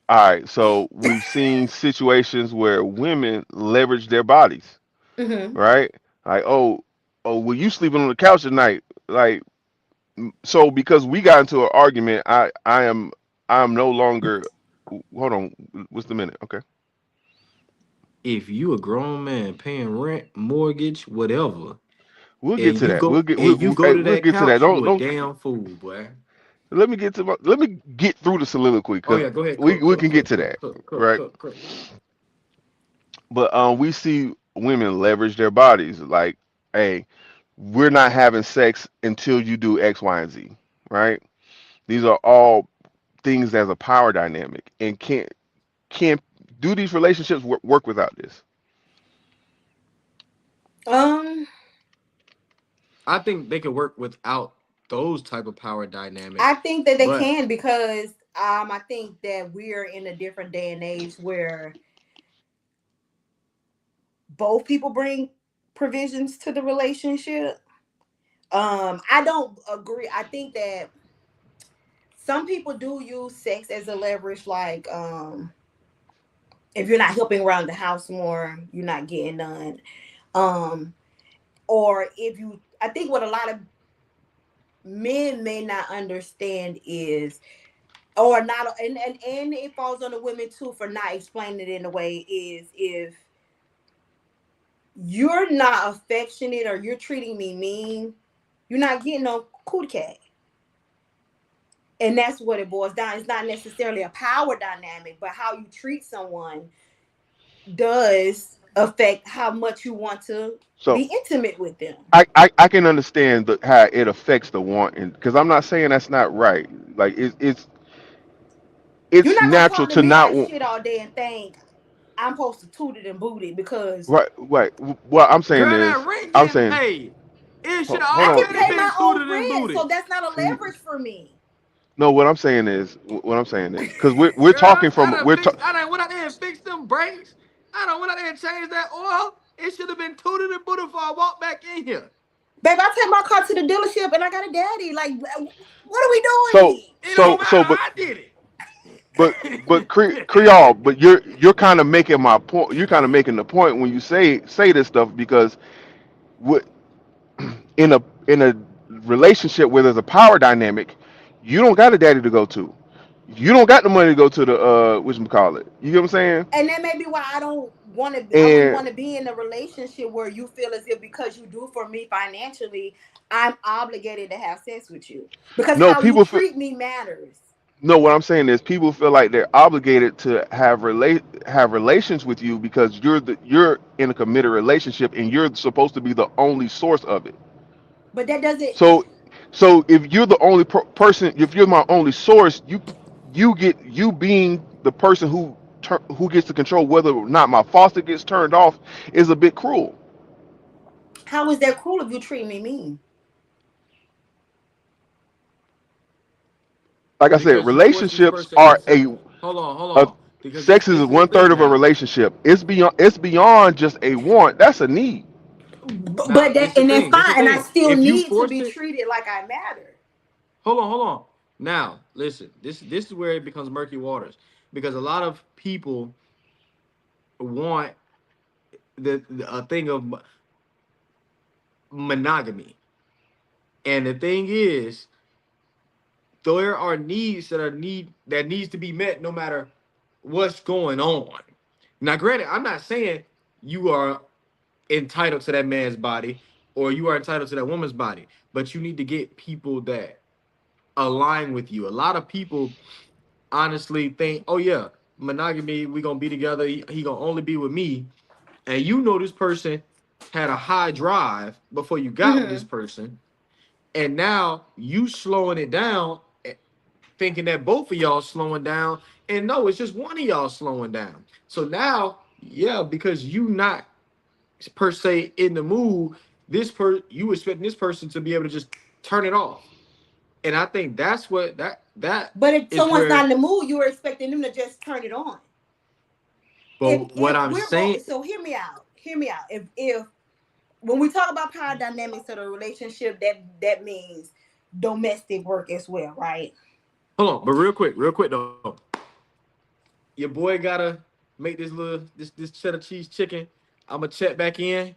Speaker 3: All right, so we've seen situations where women leverage their bodies,
Speaker 2: Mm-hmm.
Speaker 3: right? Like, oh, well, you sleeping on the couch at night, like, so because we got into an argument, I am no longer. Hold on, what's the minute? Okay,
Speaker 7: If you a grown man paying rent, mortgage, whatever,
Speaker 3: we'll get to that.
Speaker 7: and you go
Speaker 3: Hey,
Speaker 7: to
Speaker 3: we'll
Speaker 7: that
Speaker 3: get to that.
Speaker 7: couch, you a
Speaker 3: Don't.
Speaker 7: damn fool, boy.
Speaker 3: Let me get through the soliloquy
Speaker 7: Oh
Speaker 3: because
Speaker 7: yeah, go ahead.
Speaker 3: we can get to that, right?
Speaker 7: Cook.
Speaker 3: But we see women leverage their bodies like, hey, we're not having sex until you do X, Y, and Z, right? These are all things as a power dynamic, and can't do these relationships work without this.
Speaker 2: Um,
Speaker 7: I think they could work without those type of power
Speaker 2: I
Speaker 7: dynamics,
Speaker 2: think that they
Speaker 7: but
Speaker 2: can because I think that we're in a different day and age where both people bring provisions to the relationship. I don't agree. I think that some people do use sex as a leverage, like if you're not helping around the house more, you're not getting done. Um, or if you, I think what a lot of men may not understand is, or not, and it falls on the women too for not explaining it in a way, is if you're not affectionate or you're treating me mean, you're not getting no cootie cat. And that's what it boils down. It's not necessarily a power dynamic, but how you treat someone does affect how much you want to
Speaker 3: So
Speaker 2: be intimate with them.
Speaker 3: I can understand how it affects the wanting because I'm not saying that's not right. Like
Speaker 2: You're
Speaker 3: it's
Speaker 2: not gonna
Speaker 3: natural
Speaker 2: talk to
Speaker 3: to
Speaker 2: me
Speaker 3: not
Speaker 2: like
Speaker 3: want.
Speaker 2: shit all day and think I'm supposed to toot it and boot it because
Speaker 3: Right. What I'm saying
Speaker 7: girl, that
Speaker 3: is,
Speaker 7: rent
Speaker 3: I'm
Speaker 7: getting
Speaker 3: saying,
Speaker 7: paid. It should
Speaker 3: hold
Speaker 2: I
Speaker 3: on.
Speaker 2: can
Speaker 7: already
Speaker 2: pay my
Speaker 7: been
Speaker 2: own
Speaker 7: tooted and
Speaker 2: rent, so
Speaker 7: booted.
Speaker 2: that's not a
Speaker 3: See,
Speaker 2: leverage for me.
Speaker 3: no, what I'm saying is, because we're
Speaker 7: Girl,
Speaker 3: talking
Speaker 7: I
Speaker 3: from
Speaker 7: done
Speaker 3: we're
Speaker 7: fixed. I done went out there and fixed them brakes. I done went out there and changed that oil. It should have been tooted and booted before I walked back in here.
Speaker 2: Babe, I take my car to the dealership and I got a daddy. Like, what are we
Speaker 3: so
Speaker 2: doing?
Speaker 7: It don't matter.
Speaker 3: but
Speaker 7: I did
Speaker 3: but
Speaker 7: it.
Speaker 3: Creole, but you're kind of making my point. You're kind of making the point when you say this stuff because what in a relationship where there's a power dynamic, you don't got a daddy to go to. You don't got the money to go to the whatchamacallit. You get what I'm saying?
Speaker 2: And that may be why I don't want to. I wouldn't
Speaker 3: And
Speaker 2: want to be in a relationship where you feel as if because you do for me financially, I'm obligated to have sex with you because
Speaker 3: no
Speaker 2: how you
Speaker 3: people feel,
Speaker 2: treat me matters.
Speaker 3: no, what I'm saying is people feel like they're obligated to have relations with you because you're in a committed relationship and you're supposed to be the only source of it.
Speaker 2: But that doesn't.
Speaker 3: So if you're the only person, if you're my only source, you being the person who gets to control whether or not my faucet gets turned off is a bit cruel.
Speaker 2: How is that cruel if you treat me mean?
Speaker 3: Like I said,
Speaker 7: Because you force this
Speaker 3: relationships
Speaker 7: person
Speaker 3: are
Speaker 7: into. Hold
Speaker 3: a
Speaker 7: on. Because
Speaker 3: sex is
Speaker 7: this is the
Speaker 3: one
Speaker 7: thing
Speaker 3: third of a
Speaker 7: now.
Speaker 3: relationship. It's beyond just a want. That's a need.
Speaker 2: But
Speaker 7: Now
Speaker 2: that
Speaker 7: this the
Speaker 2: and that's
Speaker 7: thing. This the
Speaker 2: fine, and I
Speaker 7: thing.
Speaker 2: still
Speaker 7: If you
Speaker 2: need to
Speaker 7: force
Speaker 2: be
Speaker 7: it,
Speaker 2: treated like I matter.
Speaker 7: hold on. Now, listen. This is where it becomes murky waters because a lot of people want a thing of monogamy, and the thing is, there are needs that needs to be met no matter what's going on. Now, granted, I'm not saying you are entitled to that man's body or you are entitled to that woman's body, but you need to get people that align with you. A lot of people honestly think, oh yeah, monogamy, we gonna be together, he gonna only be with me. And you know this person had a high drive before you got with this person, and now you slowing it down, thinking that both of y'all slowing down, and no, it's just one of y'all slowing down. So now, yeah, because you not per se in the mood, you expecting this person to be able to just turn it off. And I think that's what that
Speaker 2: But if
Speaker 7: is
Speaker 2: someone's
Speaker 7: where,
Speaker 2: not in the mood, you were expecting them to just turn it on.
Speaker 7: but what I'm saying,
Speaker 2: so hear me out. If when we talk about power dynamics of the relationship, that means domestic work as well, right?
Speaker 7: hold on, but real quick though, your boy gotta make this cheddar cheese chicken. I'm gonna check back in.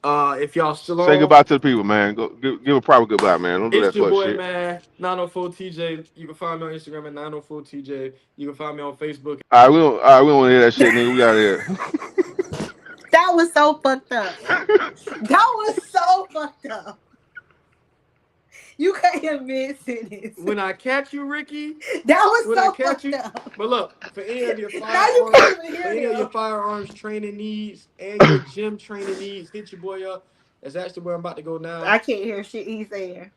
Speaker 7: If y'all still
Speaker 3: Say
Speaker 7: on,
Speaker 3: goodbye to the people, man. Go give a proper goodbye, man. Don't do
Speaker 7: it's
Speaker 3: that
Speaker 7: your
Speaker 3: fuck
Speaker 7: boy,
Speaker 3: shit.
Speaker 7: man, 904 TJ. You can find me on Instagram at 904 TJ. You can find me on Facebook.
Speaker 3: All right, we don't want to hear that shit, nigga. We out here.
Speaker 2: That was so fucked up. That was so fucked up. You can't admit this.
Speaker 7: When I catch you, Ricky,
Speaker 2: That was
Speaker 7: when
Speaker 2: so
Speaker 7: I catch
Speaker 2: fucked
Speaker 7: you,
Speaker 2: up.
Speaker 7: but look, for any of your
Speaker 2: Now you can't even
Speaker 7: for
Speaker 2: hear
Speaker 7: any of your
Speaker 2: him.
Speaker 7: firearms training needs and your gym training needs, hit your boy up. That's actually where I'm about to go now.
Speaker 2: I can't hear shit he's saying.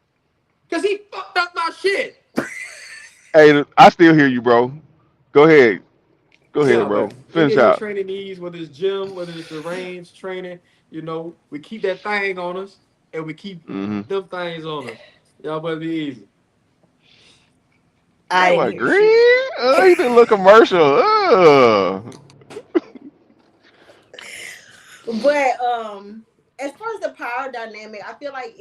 Speaker 7: Cause he fucked up my shit.
Speaker 3: Hey, I still hear you, bro. Go ahead,
Speaker 7: Yeah,
Speaker 3: bro.
Speaker 7: but any
Speaker 3: Finish
Speaker 7: of your
Speaker 3: out.
Speaker 7: training needs, whether it's gym, whether it's the range training, we keep that thing on us and we keep
Speaker 3: Mm-hmm.
Speaker 7: them things on us. Y'all better be easy.
Speaker 2: I
Speaker 3: That
Speaker 2: didn't
Speaker 3: was
Speaker 2: hear
Speaker 3: green.
Speaker 2: shit.
Speaker 3: He did a little commercial.
Speaker 2: But as far as the power dynamic, I feel like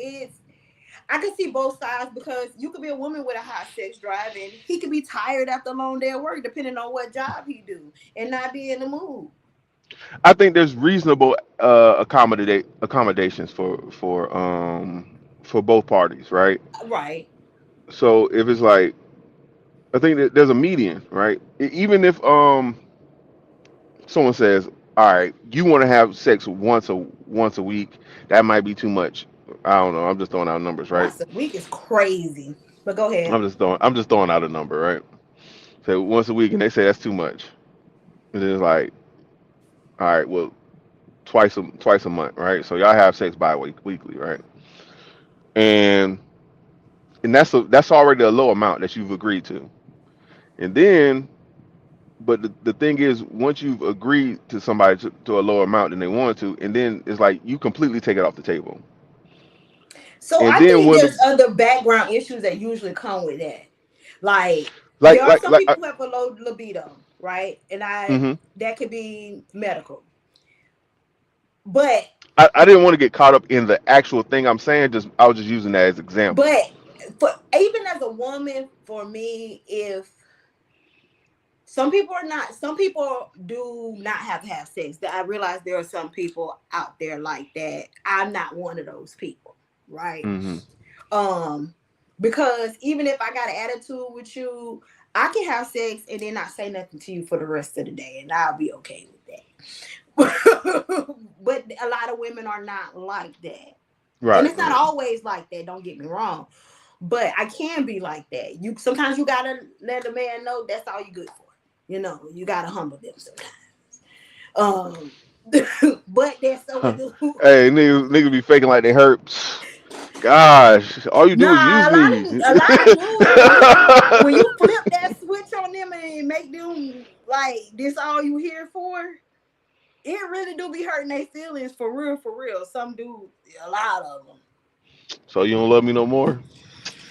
Speaker 2: I can see both sides because you could be a woman with a high sex drive and he could be tired after a long day of work, depending on what job he do, and not be in the mood.
Speaker 3: I think there's reasonable accommodations for both parties, right?
Speaker 2: Right.
Speaker 3: So if it's like, I think that there's a median, right? Even if someone says, all right, you want to have sex once a week, that might be too much. I don't know. I'm just throwing out numbers, right?
Speaker 2: Once a week is crazy. But go ahead.
Speaker 3: I'm just throwing out a number, right? So once a week, and they say that's too much. And then it's like, all right, well, twice a month, right? So y'all have sex weekly, right? And that's already a low amount that you've agreed to. And then, but the thing is, once you've agreed to somebody to a lower amount than they want to, and then it's like you completely take it off the table.
Speaker 2: So
Speaker 3: And
Speaker 2: I
Speaker 3: then
Speaker 2: think
Speaker 3: when
Speaker 2: there's other background issues that usually come with that. Like
Speaker 3: like
Speaker 2: there are
Speaker 3: like
Speaker 2: some
Speaker 3: like
Speaker 2: people who have a low libido, right? And
Speaker 3: hmm
Speaker 2: that could be medical. But
Speaker 3: I didn't want to get caught up in the actual thing I'm saying. Just I was just using that as example.
Speaker 2: but for even as a woman, for me, if some people do not have to have sex. I realize there are some people out there like that. I'm not one of those people, right?
Speaker 3: Hmm
Speaker 2: Because even if I got an attitude with you, I can have sex and then not say nothing to you for the rest of the day, and I'll be okay with that. But a lot of women are not like that. And
Speaker 3: Right,
Speaker 2: it's not
Speaker 3: right.
Speaker 2: always like that, don't get me wrong. But I can be like that. Sometimes you gotta let a man know that's all you good for. You gotta humble them sometimes. But there's some
Speaker 3: Huh.
Speaker 2: who
Speaker 3: Hey, niggas be faking like they hurt. Gosh, all you do is
Speaker 2: nah,
Speaker 3: use me.
Speaker 2: a lot of dudes when you flip that switch on them and make them like this all you here for, it really do be hurting their feelings for real, for real. Some dudes, a lot of them.
Speaker 3: So you don't love me no more?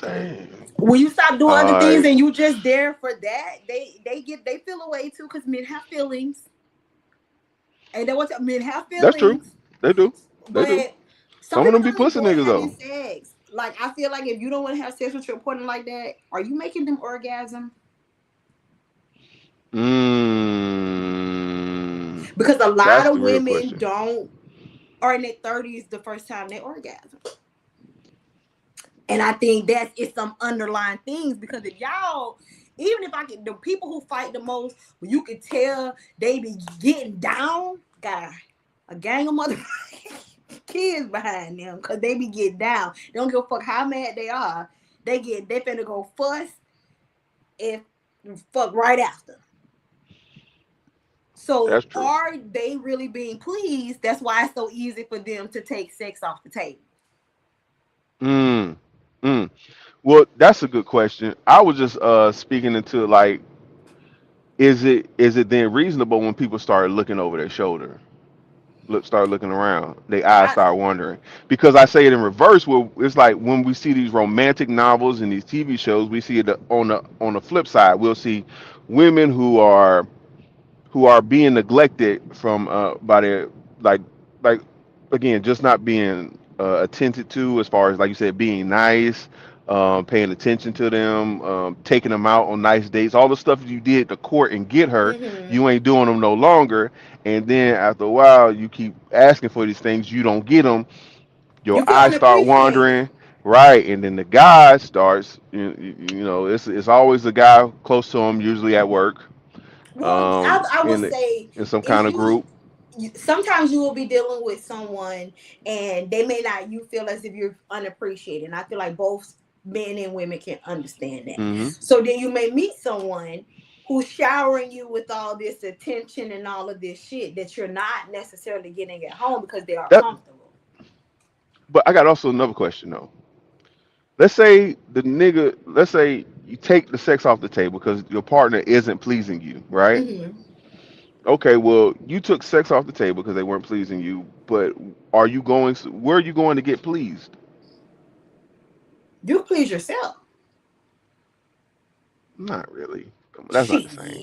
Speaker 3: Dang.
Speaker 2: When you stop doing
Speaker 3: All
Speaker 2: other things
Speaker 3: right.
Speaker 2: and you just there for that, they feel away too because men have feelings. And that what men have
Speaker 3: That's true.
Speaker 2: feelings.
Speaker 3: They do. They do.
Speaker 2: But some
Speaker 3: Some of
Speaker 2: people
Speaker 3: them be
Speaker 2: don't
Speaker 3: pussy
Speaker 2: enjoy
Speaker 3: niggas
Speaker 2: having
Speaker 3: though.
Speaker 2: sex. Like, I feel like if you don't want to have sex with your partner like that, are you making them orgasm?
Speaker 3: Mm,
Speaker 2: Because a lot
Speaker 3: that's
Speaker 2: of
Speaker 3: the real
Speaker 2: women
Speaker 3: question.
Speaker 2: are in their 30s the first time they orgasm. And I think it's some underlying things, because if y'all, even if I get the people who fight the most, when you can tell they be getting down, got a gang of motherfucking kids behind them, because they be getting down. They don't give a fuck how mad they are. They finna go fuss and fuck right after. So
Speaker 3: That's true.
Speaker 2: are they really being pleased? That's why it's so easy for them to take sex off the table.
Speaker 3: Mm, mm. Well, that's a good question. I was just speaking into like, is it then reasonable when people start looking over their shoulder? Start looking around, their eyes
Speaker 2: I
Speaker 3: start wandering. Because I say it in reverse, where it's like when we see these romantic novels and these TV shows, we see it on the flip side. We'll see women who are being neglected from by their like like again, just not being attended to, as far as, like you said, being nice, paying attention to them, taking them out on nice dates, all the stuff you did to court and get her,
Speaker 2: mm-hmm.
Speaker 3: you ain't doing them no longer. And then after a while, you keep asking for these things, you don't get them, your
Speaker 2: You feel
Speaker 3: eyes start
Speaker 2: unappreciated.
Speaker 3: wandering, right? And then the guy starts, it's always the guy close to him, usually at work,
Speaker 2: Well, I would
Speaker 3: in
Speaker 2: say
Speaker 3: in some
Speaker 2: it's
Speaker 3: kind of group.
Speaker 2: sometimes you will be dealing with someone and they may not, you feel as if you're unappreciated. And I feel like both men and women can understand that.
Speaker 3: Hmm.
Speaker 2: So then you may meet someone who's showering you with all this attention and all of this shit that you're not necessarily getting at home because they are
Speaker 3: That,
Speaker 2: comfortable.
Speaker 3: but I got also another question though. Let's say you take the sex off the table because your partner isn't pleasing you, right?
Speaker 2: Mm-hmm.
Speaker 3: Okay, well, you took sex off the table because they weren't pleasing you, but where are you going to get pleased?
Speaker 2: You please yourself.
Speaker 3: Not really. Come on, that's not the same.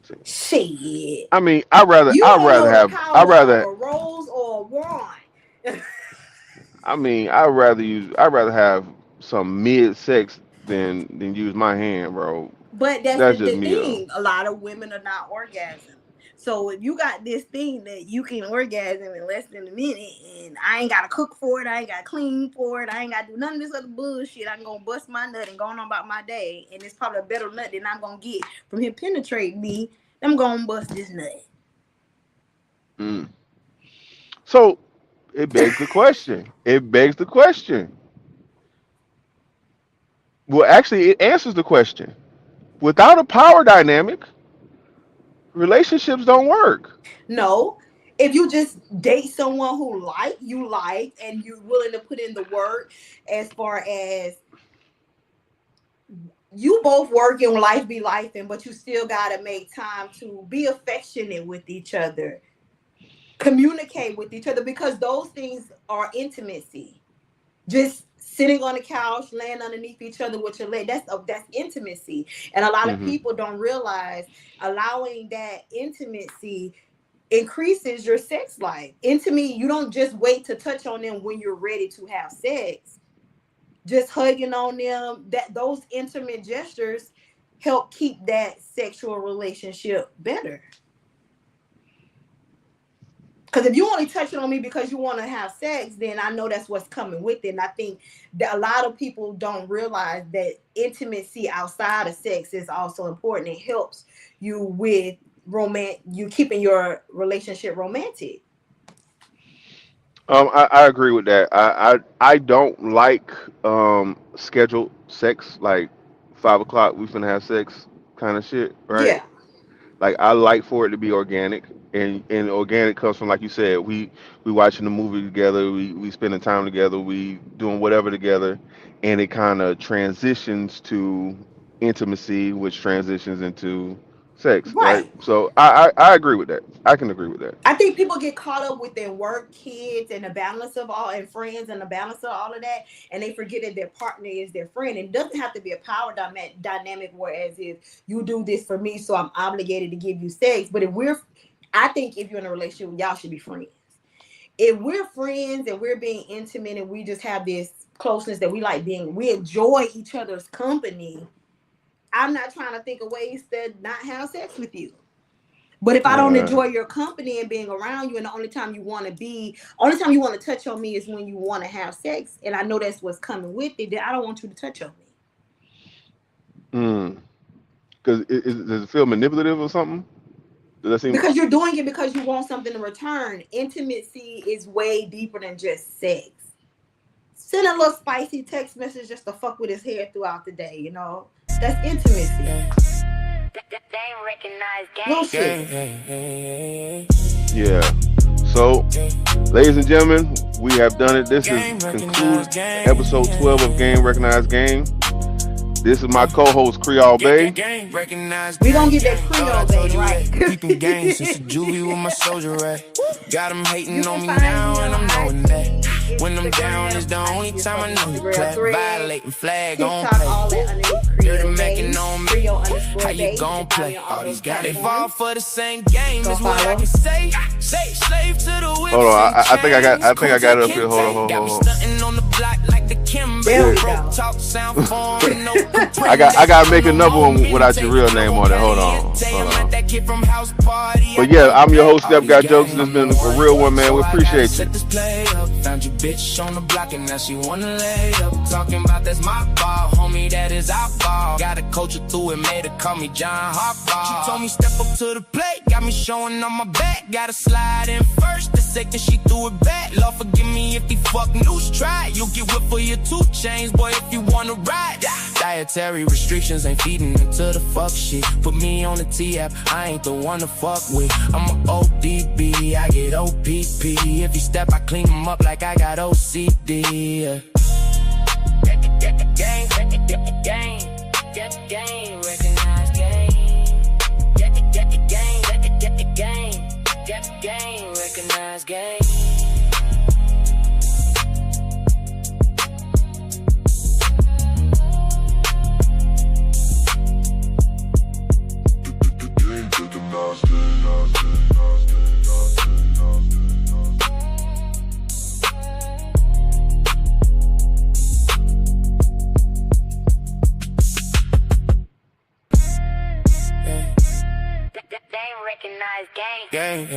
Speaker 2: Shit.
Speaker 3: See,
Speaker 2: Shit.
Speaker 3: I mean, I rather
Speaker 2: You
Speaker 3: I
Speaker 2: don't
Speaker 3: rather
Speaker 2: know the
Speaker 3: have I
Speaker 2: power of
Speaker 3: rather
Speaker 2: a rose or a wine.
Speaker 3: I mean I rather have some mid sex than use my hand, bro.
Speaker 2: But that's
Speaker 3: That's just
Speaker 2: the
Speaker 3: me though.
Speaker 2: thing. A lot of women are not orgasm. So if you got this thing that you can orgasm in less than a minute, and I ain't gotta cook for it, I ain't gotta clean for it, I ain't gotta do none of this other bullshit. I'm gonna bust my nut and go on about my day, and it's probably a better nut than I'm gonna get from him penetrating me. I'm gonna bust this nut.
Speaker 3: Mm. So it begs the question. It begs the question. Well, actually, it answers the question. Without a power dynamic, relationships don't work.
Speaker 2: No, if you just date someone who you like, and you're willing to put in the work, as far as you both work and life be life, but you still gotta make time to be affectionate with each other, communicate with each other, because those things are intimacy. Just sitting on the couch, laying underneath each other with your leg, that's intimacy. And a lot of
Speaker 3: Hmm.
Speaker 2: people don't realize allowing that intimacy increases your sex life. Intimacy, you don't just wait to touch on them when you're ready to have sex. Just hugging on them, that those intimate gestures help keep that sexual relationship better. Because if you only touching on me because you want to have sex, then I know that's what's coming with it. And I think that a lot of people don't realize that intimacy outside of sex is also important. It helps you with you keeping your relationship romantic.
Speaker 3: I agree with that. I don't like scheduled sex, like 5 o'clock we finna have sex kind of shit, right?
Speaker 2: Yeah,
Speaker 3: Like I like for it to be organic, and organic comes from, like you said, we watching the movie together, we spending time together, we doing whatever together, and it kind of transitions to intimacy, which transitions into sex, right?
Speaker 2: right.
Speaker 3: So I agree with that. I can agree with that.
Speaker 2: I think people get caught up with their work, kids, and the balance of all, and friends, and the balance of all of that, and they forget that their partner is their friend. And it doesn't have to be a power dynamic, whereas if you do this for me, so I'm obligated to give you sex. But I think if you're in a relationship, y'all should be friends. if we're friends and we're being intimate and we just have this closeness that we like being, we enjoy each other's company, I'm not trying to think of ways to not have sex with you. But if I don't enjoy your company and being around you, and the only time you want to touch on me is when you want to have sex, and I know that's what's coming with it, then I don't want you to touch on me.
Speaker 3: Because does it feel manipulative or something? Does that seem
Speaker 2: because you're doing it because you want something in return. Intimacy is way deeper than just sex. Send a little spicy text message just to fuck with his hair throughout the day, you know? That's intimacy. No shit.
Speaker 3: Yeah. So, ladies and gentlemen, we have done it. This is concludes episode 12 of Game Recognized Game. This is my co-host Creole Bay.
Speaker 2: We gonna get that Creole Bay right.
Speaker 11: Keeping game since the juvie with my soldier right. Got them hating on me now and I'm knowing that. When I'm down is the only time I know you clap. Violating flag on pay. Dirty macking on me. How you gon' play? All these guys they fall for the same game is what I can say. Say slave to the whip.
Speaker 3: Hold on, I think I got it up here. Hold on.
Speaker 2: There we go.
Speaker 3: I gotta make another one without your real name on it. Hold on. But yeah, I'm your host, Steph Got Jokes. This has been a real one, man. We appreciate you.
Speaker 11: Found your bitch on the block and now she wanna lay up. Talking about that's my ball, homie, that is our ball. Got a coach her through and made her call me John Harbaugh. She told me step up to the plate, got me showing on my back. Gotta slide in first, the second she threw it back. Lord forgive me if he fuck loose, try. You'll get whipped for your 2 chains, boy, if you wanna ride. Dietary restrictions ain't feeding into the fuck shit. Put me on the T-app, I ain't the one to fuck with. I'm a ODB, I get OPP. If you step, I clean him up like I got OCD. Gang, recognize gang, recognize gang. Gang.